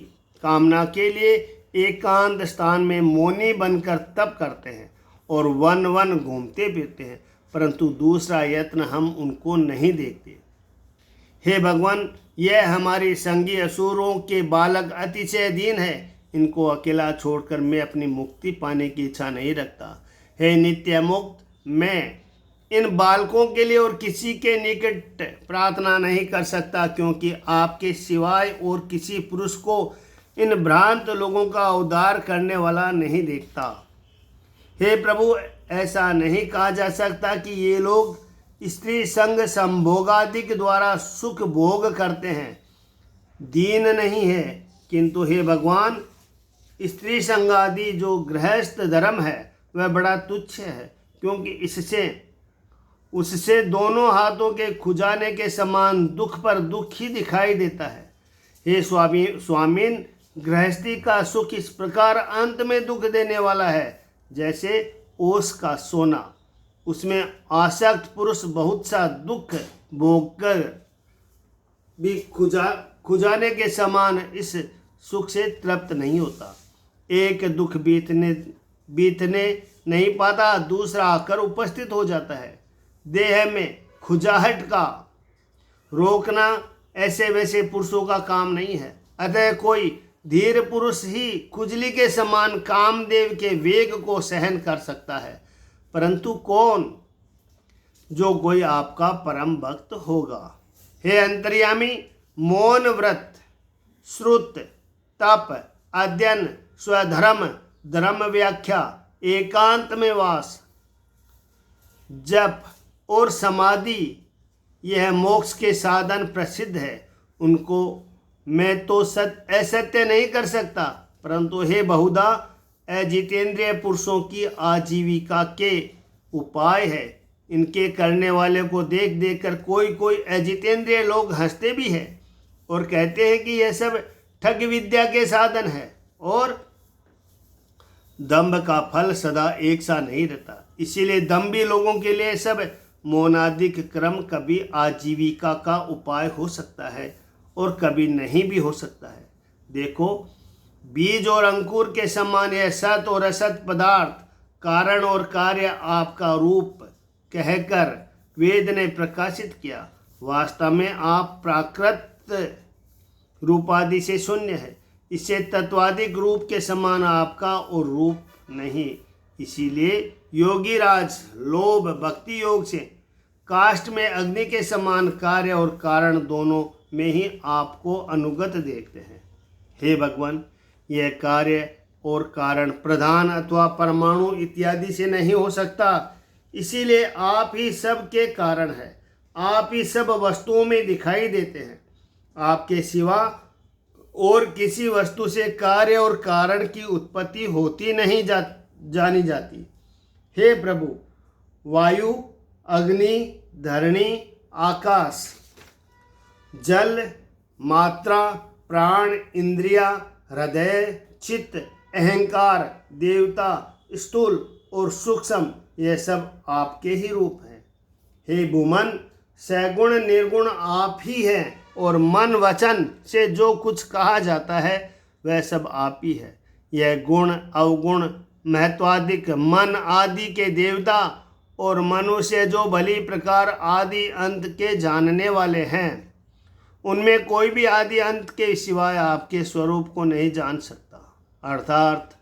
कामना के लिए एकांत स्थान में मौनी बनकर तप करते हैं और वन वन घूमते फिरते हैं, परंतु दूसरा यत्न हम उनको नहीं देखते। हे भगवान, यह हमारी संगी असुरों के बालक अतिशय दीन है। इनको अकेला छोड़कर मैं अपनी मुक्ति पाने की इच्छा नहीं रखता। हे नित्य मुक्त, मैं इन बालकों के लिए और किसी के निकट प्रार्थना नहीं कर सकता, क्योंकि आपके सिवाय और किसी पुरुष को इन भ्रांत लोगों का उद्धार करने वाला नहीं देखता। हे प्रभु, ऐसा नहीं कहा जा सकता कि ये लोग स्त्री संग संभोगादि के द्वारा सुख भोग करते हैं, दीन नहीं है। किंतु हे भगवान, स्त्री संग आदि जो गृहस्थ धर्म है वह बड़ा तुच्छ है, क्योंकि उससे दोनों हाथों के खुजाने के समान दुख पर दुख ही दिखाई देता है। हे स्वामीन, गृहस्थी का सुख इस प्रकार अंत में दुख देने वाला है जैसे ओस का सोना। उसमें आसक्त पुरुष बहुत सा दुख भोगकर भी खुजाने के समान इस सुख से तृप्त नहीं होता। एक दुख बीतने नहीं पाता, दूसरा आकर उपस्थित हो जाता है। देह में खुजाहट का रोकना ऐसे वैसे पुरुषों का काम नहीं है। अतः कोई धीर पुरुष ही खुजली के समान कामदेव के वेग को सहन कर सकता है, परंतु कौन? जो कोई आपका परम भक्त होगा। हे अंतर्यामी, मौन व्रत, श्रुत, तप, अध्ययन, स्वधर्म, धर्म व्याख्या, एकांत में वास, जप और समाधि, यह मोक्ष के साधन प्रसिद्ध है। उनको मैं तो असत्य नहीं कर सकता, परंतु हे बहुधा अजितेंद्रिय पुरुषों की आजीविका के उपाय है। इनके करने वाले को देख देख कर कोई अजितेंद्रिय लोग हंसते भी हैं और कहते हैं कि यह सब ठग विद्या के साधन है, और दंभ का फल सदा एक सा नहीं रहता। इसीलिए दंभी लोगों के लिए सब मौनादिक क्रम कभी आजीविका का उपाय हो सकता है और कभी नहीं भी हो सकता है। देखो, बीज और अंकुर के समान यह सत और असत पदार्थ, कारण और कार्य आपका रूप कहकर वेद ने प्रकाशित किया। वास्तव में आप प्राकृत रूपादि से शून्य है। इससे तत्वादिक रूप के समान आपका और रूप नहीं। इसीलिए योगी राज लोभ भक्ति योग से काष्ठ में अग्नि के समान कार्य और कारण दोनों में ही आपको अनुगत देखते हैं। हे भगवान, यह कार्य और कारण प्रधान अथवा परमाणु इत्यादि से नहीं हो सकता। इसीलिए आप ही सब के कारण है। आप ही सब वस्तुओं में दिखाई देते हैं। आपके सिवा और किसी वस्तु से कार्य और कारण की उत्पत्ति होती नहीं जानी जाती। हे प्रभु, वायु, अग्नि, धरणी, आकाश, जल, मात्रा, प्राण, इंद्रिया, हृदय, चित्त, अहंकार, देवता, स्थूल और सूक्ष्म, यह सब आपके ही रूप हैं। हे भूमन, सगुण निर्गुण आप ही हैं, और मन वचन से जो कुछ कहा जाता है वह सब आप ही है। यह गुण अवगुण महत्वादिक मन आदि के देवता और मनुष्य जो भली प्रकार आदि अंत के जानने वाले हैं, उनमें कोई भी आदि अंत के सिवाय आपके स्वरूप को नहीं जान सकता। अर्थात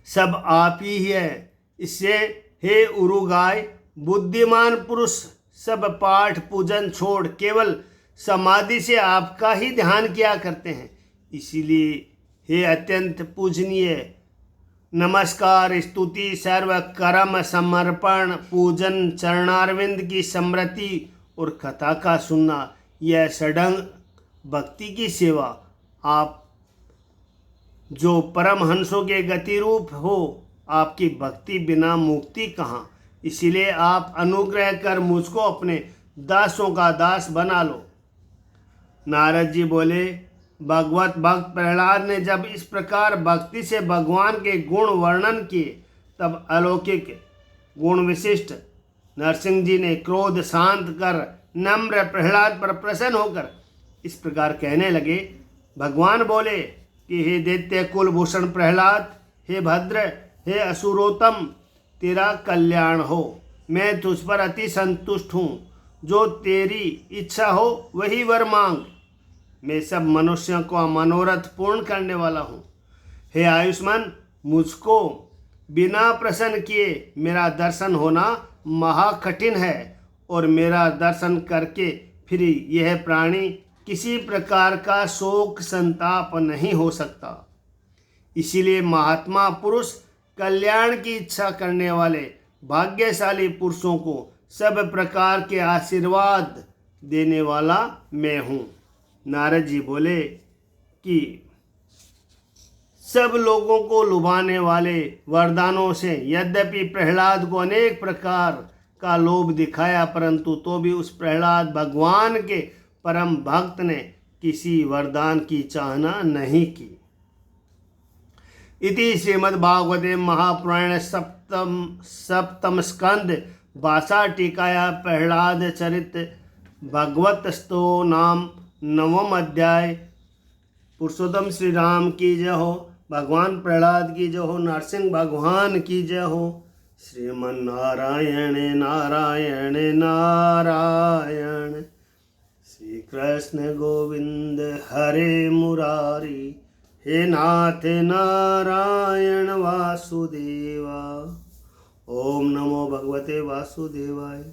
सब आप ही है। इससे हे उरुगाय, बुद्धिमान पुरुष सब पाठ पूजन छोड़ केवल समाधि से आपका ही ध्यान किया करते हैं। इसीलिए हे अत्यंत पूजनीय, नमस्कार, स्तुति, सर्व कर्म समर्पण, पूजन, चरणारविंद की स्मृति और कथा का सुनना, यह सडंग भक्ति की सेवा। आप जो परमहंसों के गति रूप हो, आपकी भक्ति बिना मुक्ति कहाँ। इसीलिए आप अनुग्रह कर मुझको अपने दासों का दास बना लो। नारद जी बोले, भगवत भक्त प्रहलाद ने जब इस प्रकार भक्ति से भगवान के गुण वर्णन किए, तब अलौकिक गुण विशिष्ट नरसिंह जी ने क्रोध शांत कर नम्र प्रहलाद पर प्रसन्न होकर इस प्रकार कहने लगे, भगवान बोले कि हे दैत्य कुलभूषण प्रहलाद, हे भद्र, हे असुरोत्तम, तेरा कल्याण हो। मैं तुझ पर अति संतुष्ट हूँ। जो तेरी इच्छा हो वही वर मांग। मैं सब मनुष्यों को मनोरथ पूर्ण करने वाला हूँ। हे आयुष्मान, मुझको बिना प्रसन्न किए मेरा दर्शन होना महाकठिन है, और मेरा दर्शन करके फिर यह प्राणी किसी प्रकार का शोक संताप नहीं हो सकता। इसीलिए महात्मा पुरुष, कल्याण की इच्छा करने वाले भाग्यशाली पुरुषों को सब प्रकार के आशीर्वाद देने वाला मैं हूँ। नारद जी बोले कि सब लोगों को लुभाने वाले वरदानों से यद्यपि प्रहलाद को अनेक प्रकार का लोभ दिखाया, परंतु तो भी उस प्रहलाद भगवान के परम भक्त ने किसी वरदान की चाहना नहीं की। इति श्रीमद्भागवते महापुराणे सप्तम स्कंद भाषा टीकाया प्रहलाद चरित भगवत स्तो नाम नवम अध्याय। पुरुषोत्तम श्री राम की जय हो, भगवान प्रहलाद की जय हो, नरसिंह भगवान की जय हो। श्रीमन नारायण नारायण नारायण, श्री कृष्ण गोविंद हरे मुरारी, हे नाथ नारायण वासुदेवा। ओम नमो भगवते वासुदेवाय।